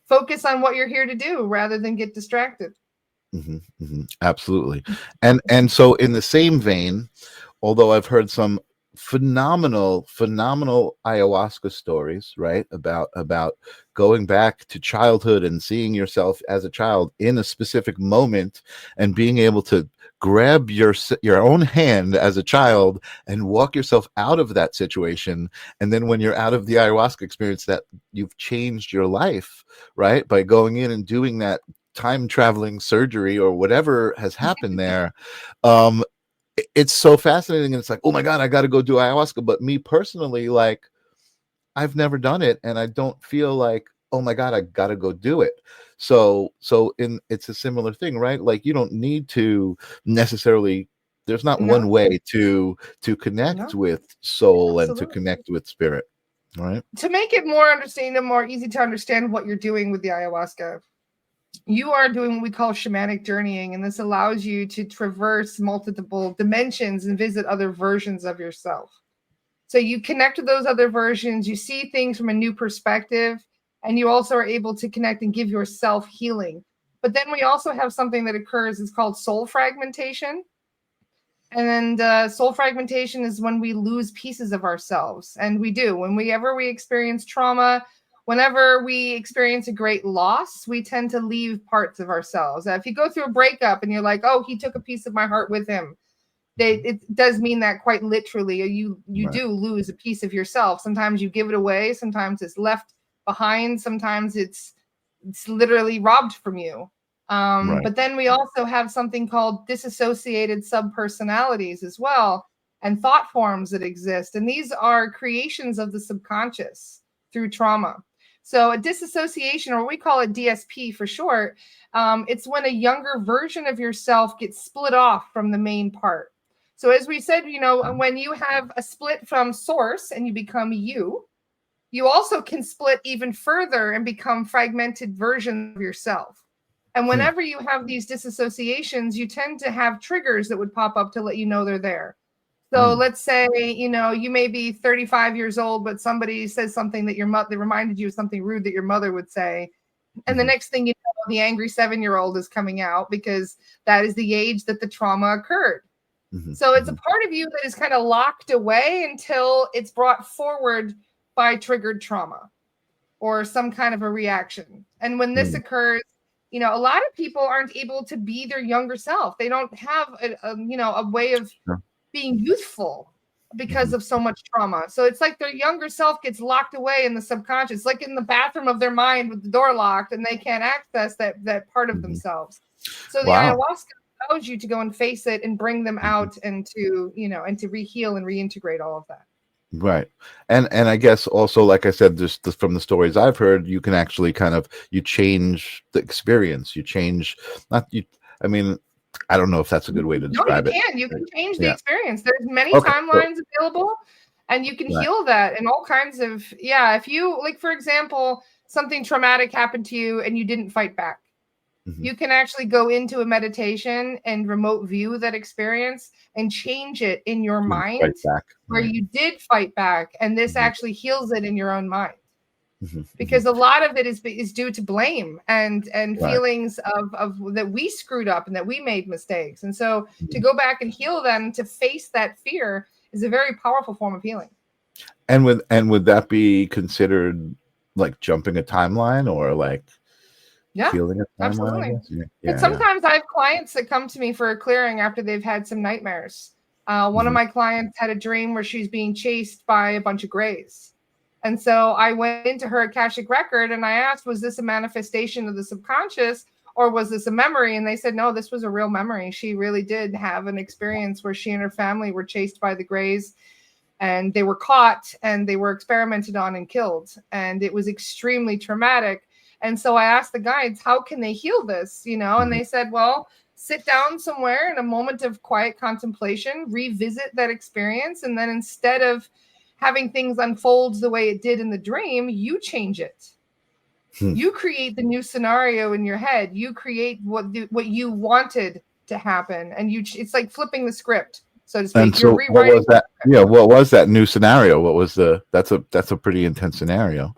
focus on what you're here to do rather than get distracted. Absolutely. And so in the same vein, although I've heard some phenomenal ayahuasca stories, right, about going back to childhood and seeing yourself as a child in a specific moment and being able to grab your own hand as a child and walk yourself out of that situation, and then when you're out of the ayahuasca experience, that you've changed your life, right, by going in and doing that time traveling surgery or whatever has happened there. um it's so fascinating, and it's like, oh my god, I got to go do ayahuasca. But me personally, like, I've never done it, and I don't feel like, oh my god, I got to go do it. So in it's a similar thing, right? Like, you don't need to necessarily, there's not one No, way to connect no, with soul and to absolutely. connect with spirit. Right. To make it more understandable, more easy to understand what you're doing with the ayahuasca, you are doing what we call shamanic journeying, and this allows you to traverse multiple dimensions and visit other versions of yourself. So you connect with those other versions, you see things from a new perspective, and you also are able to connect and give yourself healing. But then we also have something that occurs, it's called soul fragmentation. And then soul fragmentation is when we lose pieces of ourselves. And we do. Whenever we experience trauma, whenever we experience a great loss, we tend to leave parts of ourselves. If you go through a breakup and you're like, oh, he took a piece of my heart with him, it does mean that quite literally. You Right. do lose a piece of yourself. Sometimes you give it away. Sometimes it's left behind. Sometimes it's literally robbed from you. Right. But then we also have something called disassociated subpersonalities as well, and thought forms that exist. And these are creations of the subconscious through trauma. So a disassociation, or we call it DSP for short, it's when a younger version of yourself gets split off from the main part. So as we said, when you have a split from source and you become you also can split even further and become fragmented versions of yourself. And whenever you have these disassociations, you tend to have triggers that would pop up to let you know they're there. So let's say, you may be 35 years old, but somebody says something that that reminded you of something rude that your mother would say. And the next thing you know, the angry 7-year-old is coming out because that is the age that the trauma occurred. So it's a part of you that is kind of locked away until it's brought forward by triggered trauma or some kind of a reaction. And when this occurs, a lot of people aren't able to be their younger self. They don't have a way of being youthful because of so much trauma. So it's like their younger self gets locked away in the subconscious, like in the bathroom of their mind with the door locked, and they can't access that part of themselves. So the ayahuasca allows you to go and face it and bring them out and to reheal and reintegrate all of that. Right. And I guess also, like I said, just from the stories I've heard, you can actually you change the experience. You change, not you. I mean, I don't know if that's a good way to describe it. You can change the experience. There's many Okay, timelines available, and you can heal that in all kinds of, if you, like, for example, something traumatic happened to you and you didn't fight back. You can actually go into a meditation and remote view that experience and change it in your mind where you did fight back. And this actually heals it in your own mind. Because a lot of it is due to blame and feelings of that we screwed up and that we made mistakes. And so to go back and heal them, to face that fear, is a very powerful form of healing. And would that be considered like jumping a timeline or like healing a timeline? Absolutely. But sometimes I have clients that come to me for a clearing after they've had some nightmares. One of my clients had a dream where she's being chased by a bunch of grays. And so I went into her Akashic record and I asked, was this a manifestation of the subconscious or was this a memory? And they said, no, this was a real memory. She really did have an experience where she and her family were chased by the grays and they were caught and they were experimented on and killed. And it was extremely traumatic. And so I asked the guides, how can they heal this? And they said, well, sit down somewhere in a moment of quiet contemplation, revisit that experience. And then instead of having things unfold the way it did in the dream, you change it. You create the new scenario in your head. You create what you wanted to happen. And it's like flipping the script, so to speak. And so what was that? Yeah. What was that new scenario? What was that's a pretty intense scenario.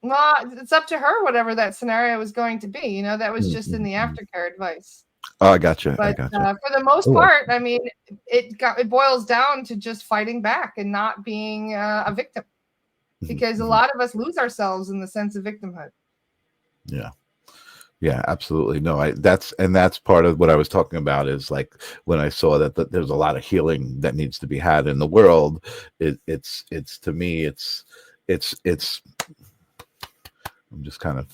Well, it's up to her, whatever that scenario was going to be. That was just in the aftercare advice. Oh, I gotcha. But for the most part, I mean, it boils down to just fighting back and not being a victim, because a lot of us lose ourselves in the sense of victimhood. Yeah, absolutely. No, that's part of what I was talking about is like when I saw that there's a lot of healing that needs to be had in the world. It's to me, it's I'm just kind of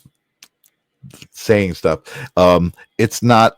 saying stuff. It's not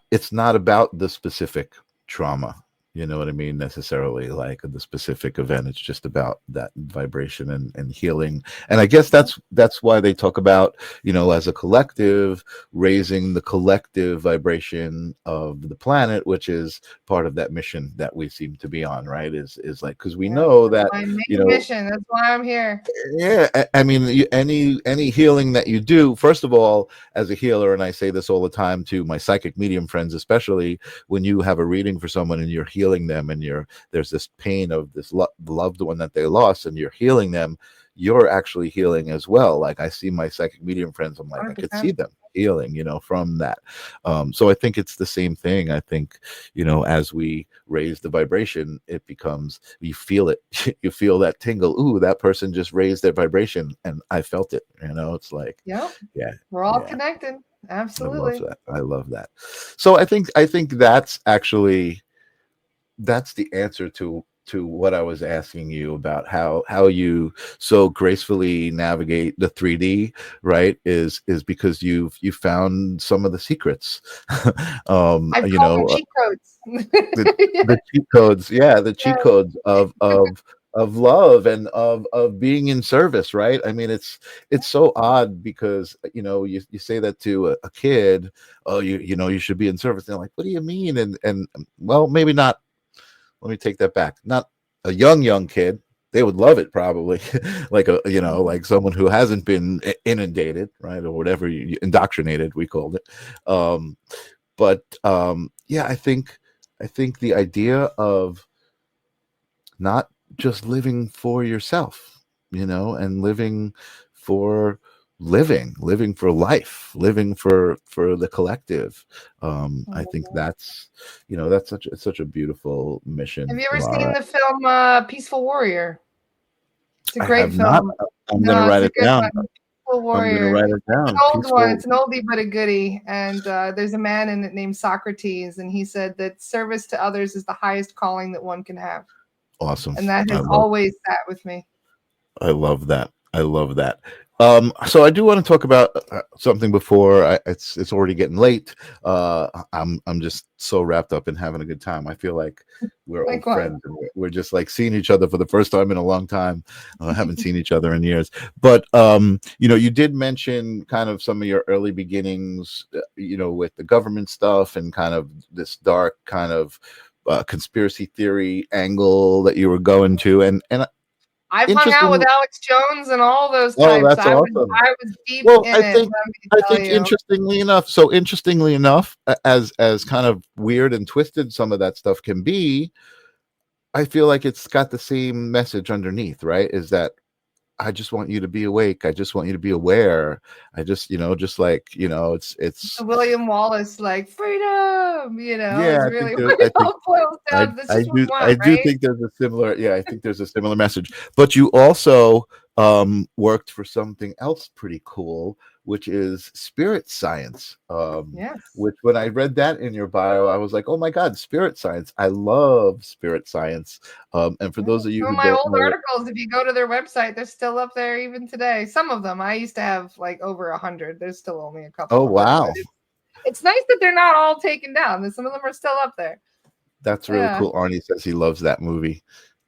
about the specific trauma. You know what I mean? Necessarily like the specific event. It's just about that vibration and healing. And I guess that's why they talk about, as a collective, raising the collective vibration of the planet, which is part of that mission that we seem to be on, right? Is like, because we Yeah, know that's that, my main you know, mission. That's why I'm here. yeah, I mean, any healing that you do, first of all, as a healer, and I say this all the time to my psychic medium friends, especially when you have a reading for someone and you're healing them, and there's this pain of this loved one that they lost, and you're healing them, you're actually healing as well. Like I see my psychic medium friends, I'm like, I could 100%. see them healing, from that. So I think it's the same thing. I think, as we raise the vibration, it becomes, you feel it. You feel that tingle. Ooh, that person just raised their vibration and I felt it. It's like, Yep. yeah, We're all yeah. connected. I love Absolutely. that. I love that. So I think that's actually, that's the answer to what I was asking you about, how you so gracefully navigate the 3D, right? Is because you found some of the secrets. I call them cheat codes. the the cheat codes, yeah, the cheat Yeah. codes of love and of being in service, right? I mean, it's so odd because you say that to a kid. Oh, you should be in service. They're like, what do you mean? And well, maybe not. Let me take that back. Not a young kid. They would love it probably. Like like someone who hasn't been inundated, right? Or whatever, indoctrinated, we called it. But yeah, I think the idea of not just living for yourself, and living for life, living for the collective. I think that's such a beautiful Have mission, you ever seen Lara. the film Peaceful Warrior? It's a I great have not. film. I'm gonna No, it's write a it good down. one. Peaceful I'm gonna Warrior. write it It's an down. old one. Peaceful. It's an oldie but a goodie. And there's a man in it named Socrates, and he said that service to others is the highest calling that one can have. Awesome. And that I has love. always sat with me. I love that. I love that. So I do want to talk about something before it's already getting late. I'm just so wrapped up in having a good time. I feel like we're old Likewise. friends. And we're just like seeing each other for the first time in a long time. Haven't seen each other in years. But you did mention kind of some of your early beginnings, with the government stuff and kind of this dark kind of conspiracy theory angle that you were going to, and I've hung out with interesting. Alex Jones and all those Oh, types. that's I was awesome. I was deep Well, in I it, think let me I tell think you. interestingly enough, as kind of weird and twisted some of that stuff can be, I feel like it's got the same message underneath, right? Is that I just want you to be awake. I just want you to be aware. I just like, it's William Wallace, like freedom, yeah, is I think really there what it all boils down. That's just what we I want, do right? think there's a similar, yeah, I think there's a similar message. But you also worked for something else pretty cool, which is spirit science. Yes. Which when I read that in your bio, I was like, oh my God, spirit science. I love spirit science. And for Yeah. those of you Some who of my don't old know, articles, if you go to their website, they're still up there even today. Some of them. I used to have like over 100. There's still only a oh couple of them, but wow, it's nice that they're not all taken down. That some of them are still up there. that's really Yeah. cool. Arnie says he loves that movie.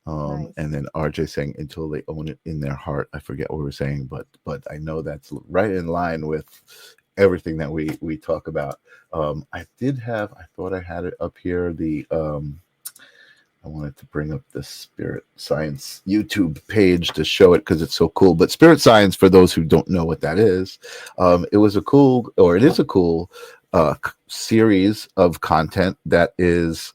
Nice. And then RJ saying until they own it in their heart. I forget what we were saying, but I know that's right in line with everything that we talk about. I thought I had it up here. I wanted to bring up the Spirit Science YouTube page to show it because it's so cool. But Spirit Science, for those who don't know what that is, it is a cool series of content that is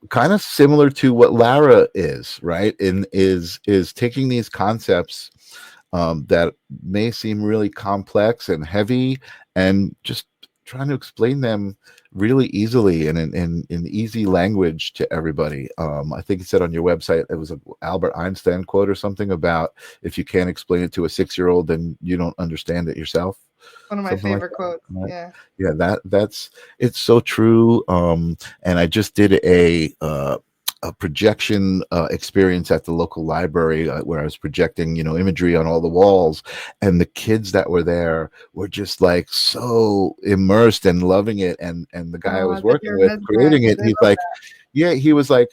kind of similar to what Lara is, right? And is taking these concepts that may seem really complex and heavy, and just trying to explain them really easily and in easy language to everybody. I think it said on your website, it was an Albert Einstein quote or something about, if you can't explain it to a 6-year-old, then you don't understand it yourself. One of my Something like favorite that, quotes. right? Yeah. Yeah, that's it's so true. And I just did a projection experience at the local library where I was projecting, imagery on all the walls, and the kids that were there were just like so immersed and loving it. And the guy I Oh, I was bet working you're with creating mesmerized. it, They he's love like, that. yeah, he's like,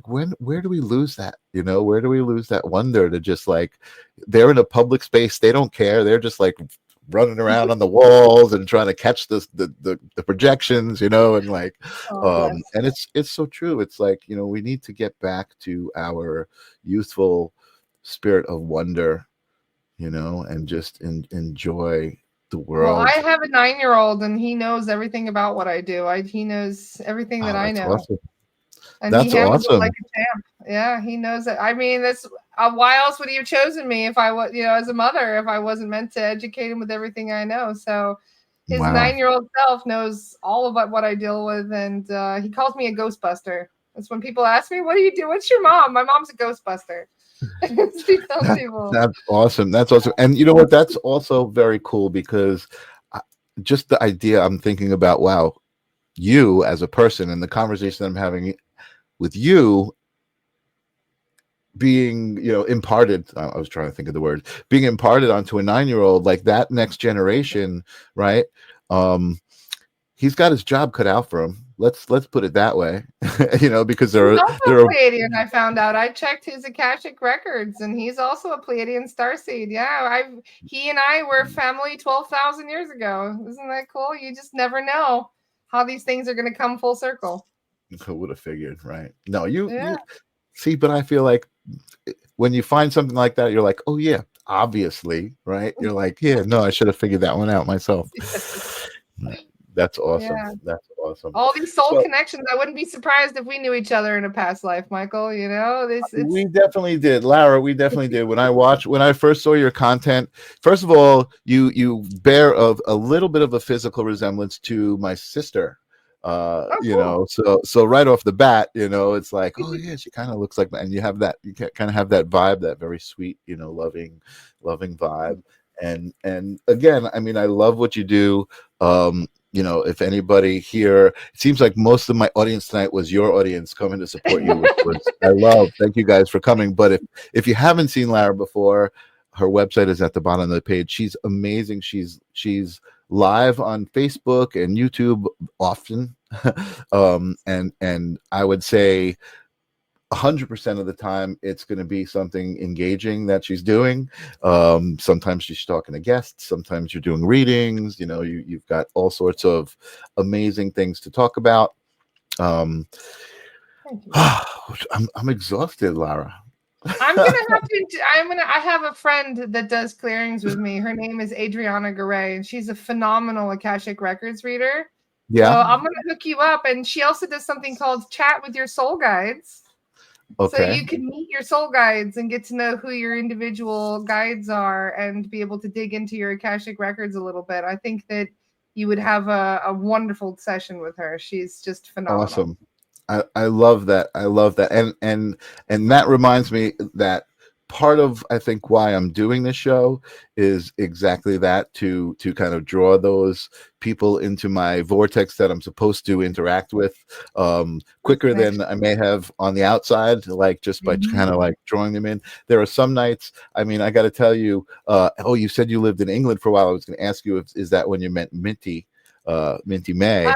where do we lose that? You know, where do we lose that wonder to just like, they're in a public space, they don't care, they're just like running around on the walls and trying to catch the projections, you know, and like, Oh, bless. and it's so true. It's like, you know, we need to get back to our youthful spirit of wonder, you know, and just enjoy the Well, I world. have a 9-year-old and he knows everything about what I do. He knows everything that Oh, I that's know. awesome. And he That's handles it like awesome. a champ. Yeah, he knows it. I mean, that's why else would he have chosen me if I was, as a mother, if I wasn't meant to educate him with everything I know. So his Wow. 9-year-old self knows all about what I deal with, and he calls me a Ghostbuster. That's when people ask me, "What do you do? What's your mom?" My mom's a Ghostbuster. He tells people. That's awesome. That's awesome. And you know what? That's also very cool because I, just the idea, I'm thinking about, wow, you as a person and the conversation I'm having with you being, you know, imparted. I was trying to think of the word, being imparted onto a 9-year-old, like that next generation, right? Um, he's got his job cut out for him. Let's put it that way, you know, because He's also there a are Pleiadian, I found out. I checked his Akashic records, and he's also a Pleiadian starseed. Yeah, he and I were family 12,000 years ago. Isn't that cool? You just never know how these things are going to come full circle. who would have figured, right? No, Yeah. you see, but I feel like when you find something like that, you're like, oh yeah, obviously, right? You're like, yeah, no, I should have figured that one out myself. That's awesome. Yeah. That's awesome. All these soul So connections. I wouldn't be surprised if we knew each other in a past life, Michael. we definitely did, Lara. We definitely did. When I first saw your content, first of all, you bear of a little bit of a physical resemblance to my sister. Oh, You cool. know, so right off the bat, you know, it's like, oh yeah, she kind of looks like, and you have that, you kind of have that vibe, that very sweet, you know, loving vibe. And again, I mean, I love what you do. You know, if anybody here, it seems like most of my audience tonight was your audience coming to support you, which was I love. Thank you guys for coming. But if you haven't seen Lara before, her website is at the bottom of the page. She's amazing. She's live on Facebook and YouTube often. And I would say 100% of the time it's going to be something engaging that she's doing. Sometimes she's talking to guests, sometimes you're doing readings, you know, you've got all sorts of amazing things to talk about. Thank you. I'm exhausted, Lara. I'm gonna have to. I have a friend that does clearings with me. Her name is Adriana Garay, and she's a phenomenal Akashic Records reader. So Yeah. I'm gonna hook you up. And she also does something called Chat with Your Soul Guides. So Okay. you can meet your soul guides and get to know who your individual guides are and be able to dig into your Akashic Records a little bit. I think that you would have a wonderful session with her. She's just phenomenal. Awesome. I love that. I love that. And that reminds me that part of I think why I'm doing this show is exactly that, to kind of draw those people into my vortex that I'm supposed to interact with quicker than I may have on the outside, like just by kind of like drawing them in. There are some nights, I mean, I got to tell you, oh, you said you lived in England for a while. I was going to ask you, is that when you met Minty May?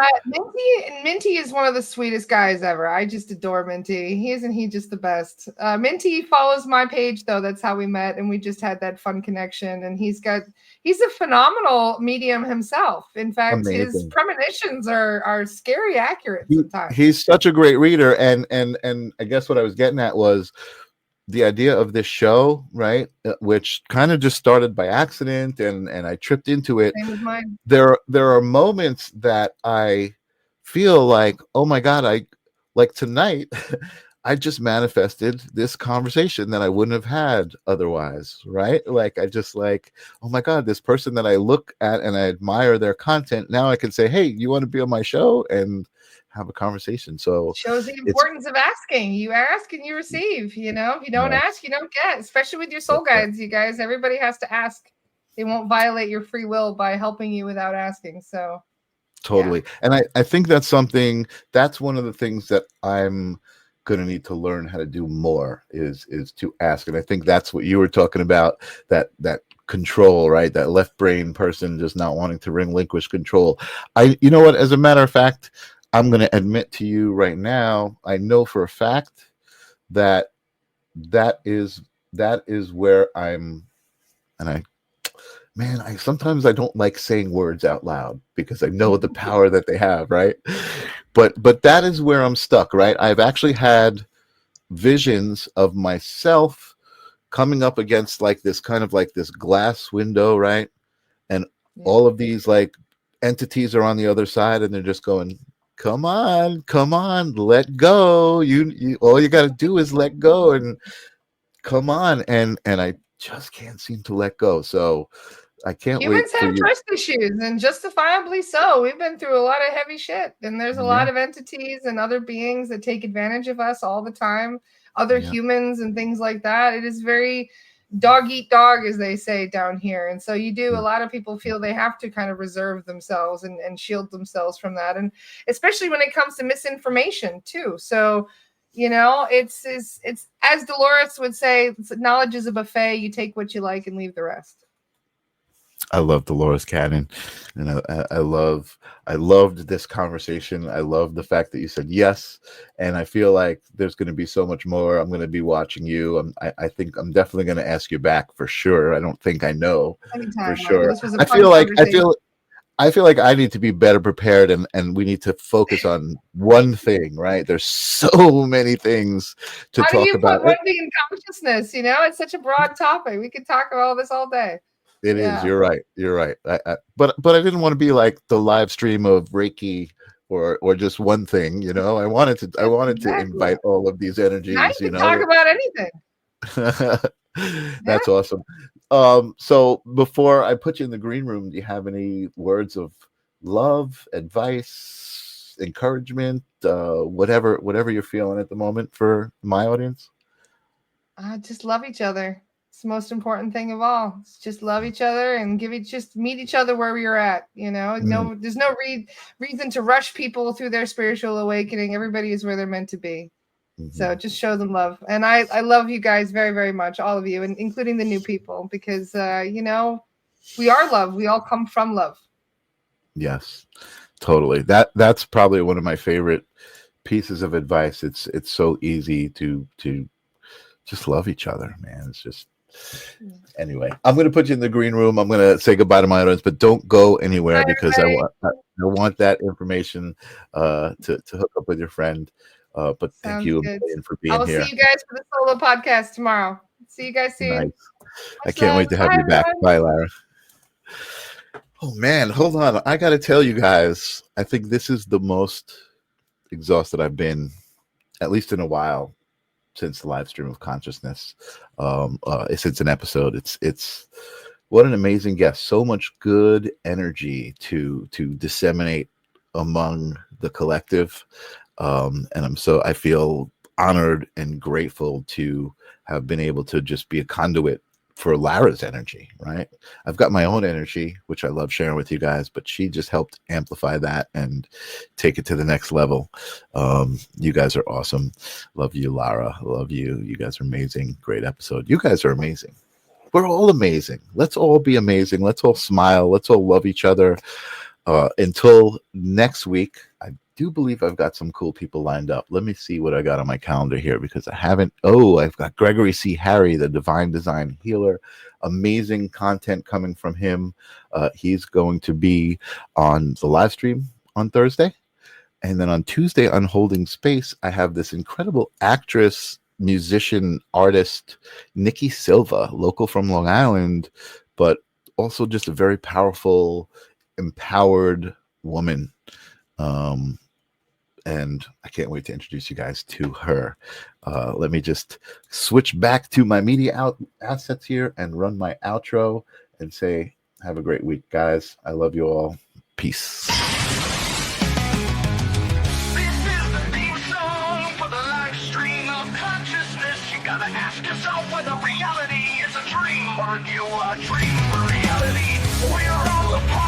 Minty is one of the sweetest guys ever. I just adore Minty. Isn't he just the best? Minty follows my page though. That's how we met, and we just had that fun connection. And he's a phenomenal medium himself. In fact, his Amazing. premonitions are scary accurate sometimes. He's such a great reader, and I guess what I was getting at was the idea of this show, right? Which kind of just started by accident, and I tripped into it. Same as mine. There are moments that I feel like, oh my God, I like tonight. I just manifested this conversation that I wouldn't have had otherwise, right? Like I just like, oh my God, this person that I look at and I admire their content. Now I can say, hey, you want to be on my show and have a conversation. So shows the importance of asking. You ask and you receive. You know, if you don't ask, you don't get. Especially with your soul guides, you guys. Everybody has to ask. They won't violate your free will by helping you without asking. So totally. Yeah. And I think that's one of the things that I'm going to need to learn how to do more is to ask. And I think that's what you were talking about, that control, right? That left brain person just not wanting to relinquish control. You know what, as a matter of fact, I'm going to admit to you right now, I know for a fact that that is where I'm, and I sometimes I don't like saying words out loud because I know the power that they have, right? But that is where I'm stuck, right? I've actually had visions of myself coming up against like this kind of like this glass window, right? And all of these like entities are on the other side, and they're just going, come on, let go. You all you got to do is let go and come on. And I just can't seem to let go. So I can't wait Humans for have you. trust issues, and justifiably so. We've been through a lot of heavy shit, and there's a lot Yeah, of entities and other beings that take advantage of us all the time, other yeah, humans and things like that. It is very dog eat dog, as they say down here. And so you do, a yeah. lot of people feel they have to kind of reserve themselves and shield themselves from that. And especially when it comes to misinformation too. So, it's as Dolores would say, knowledge is a buffet. You take what you like and leave the rest. I love Dolores Cannon, and I loved this conversation. I love the fact that you said yes, and I feel like there's going to be so much more. I'm going to be watching you. I think I'm definitely going to ask you back for sure. I don't think I know for Anytime, Michael. sure. This was a I fun feel like conversation. I feel like I need to be better prepared, and we need to focus on one thing, right? There's so many things to How do talk you about. put one thing in consciousness? It's such a broad topic. We could talk about all this all day. It is. Yeah. You're right. You're right. But I didn't want to be like the live stream of Reiki or just one thing. I wanted to Exactly. invite all of these Now energies. you can talk about anything. Yeah. That's awesome. So before I put you in the green room, do you have any words of love, advice, encouragement, whatever you're feeling at the moment for my audience? Just love each other. It's the most important thing of all. It's just love each other and just meet each other where you're at. Mm, There's no reason to rush people through their spiritual awakening. Everybody is where they're meant to be. So mhm. just show them love. And I love you guys very, very much, all of you, and including the new people, because we are love. We all come from love. Yes, totally. That's probably one of my favorite pieces of advice. It's so easy to just love each other, man. It's just anyway. I'm going to put you in the green room. I'm going to say goodbye to my audience, but don't go anywhere Bye, because everybody. I want that information to hook up with your friend. But thank Sounds you a good. million for I being will see here. you guys for the solo podcast tomorrow. See you guys Nice. soon. I Much can't love. wait to have Bye, you back. everyone. Bye, Lara. Oh man, hold on. I got to tell you guys, I think this is the most exhausted I've been, at least in a while, since the live stream of consciousness. Since an episode. It's what an amazing guest. So much good energy to disseminate among the collective. And I feel honored and grateful to have been able to just be a conduit for Lara's energy, right? I've got my own energy, which I love sharing with you guys, but she just helped amplify that and take it to the next level. You guys are awesome. Love you, Lara. Love you. You guys are amazing. Great episode. You guys are amazing. We're all amazing. Let's all be amazing. Let's all smile. Let's all love each other. Until next week, I do believe I've got some cool people lined up. Let me see what I got on my calendar here because I haven't. Oh, I've got Gregory C. Harry, the Divine Design Healer. Amazing content coming from him. He's going to be on the live stream on Thursday. And then on Tuesday on Holding Space, I have this incredible actress, musician, artist, Nikki Silva, local from Long Island, but also just a very powerful, empowered woman. And I can't wait to introduce you guys to her. Let me just switch back to my media assets here and run my outro and say, have a great week, guys. I love you all. Peace. This is the theme song for the live stream of consciousness. You gotta ask yourself whether reality is a dream or you are dream reality. We're all a part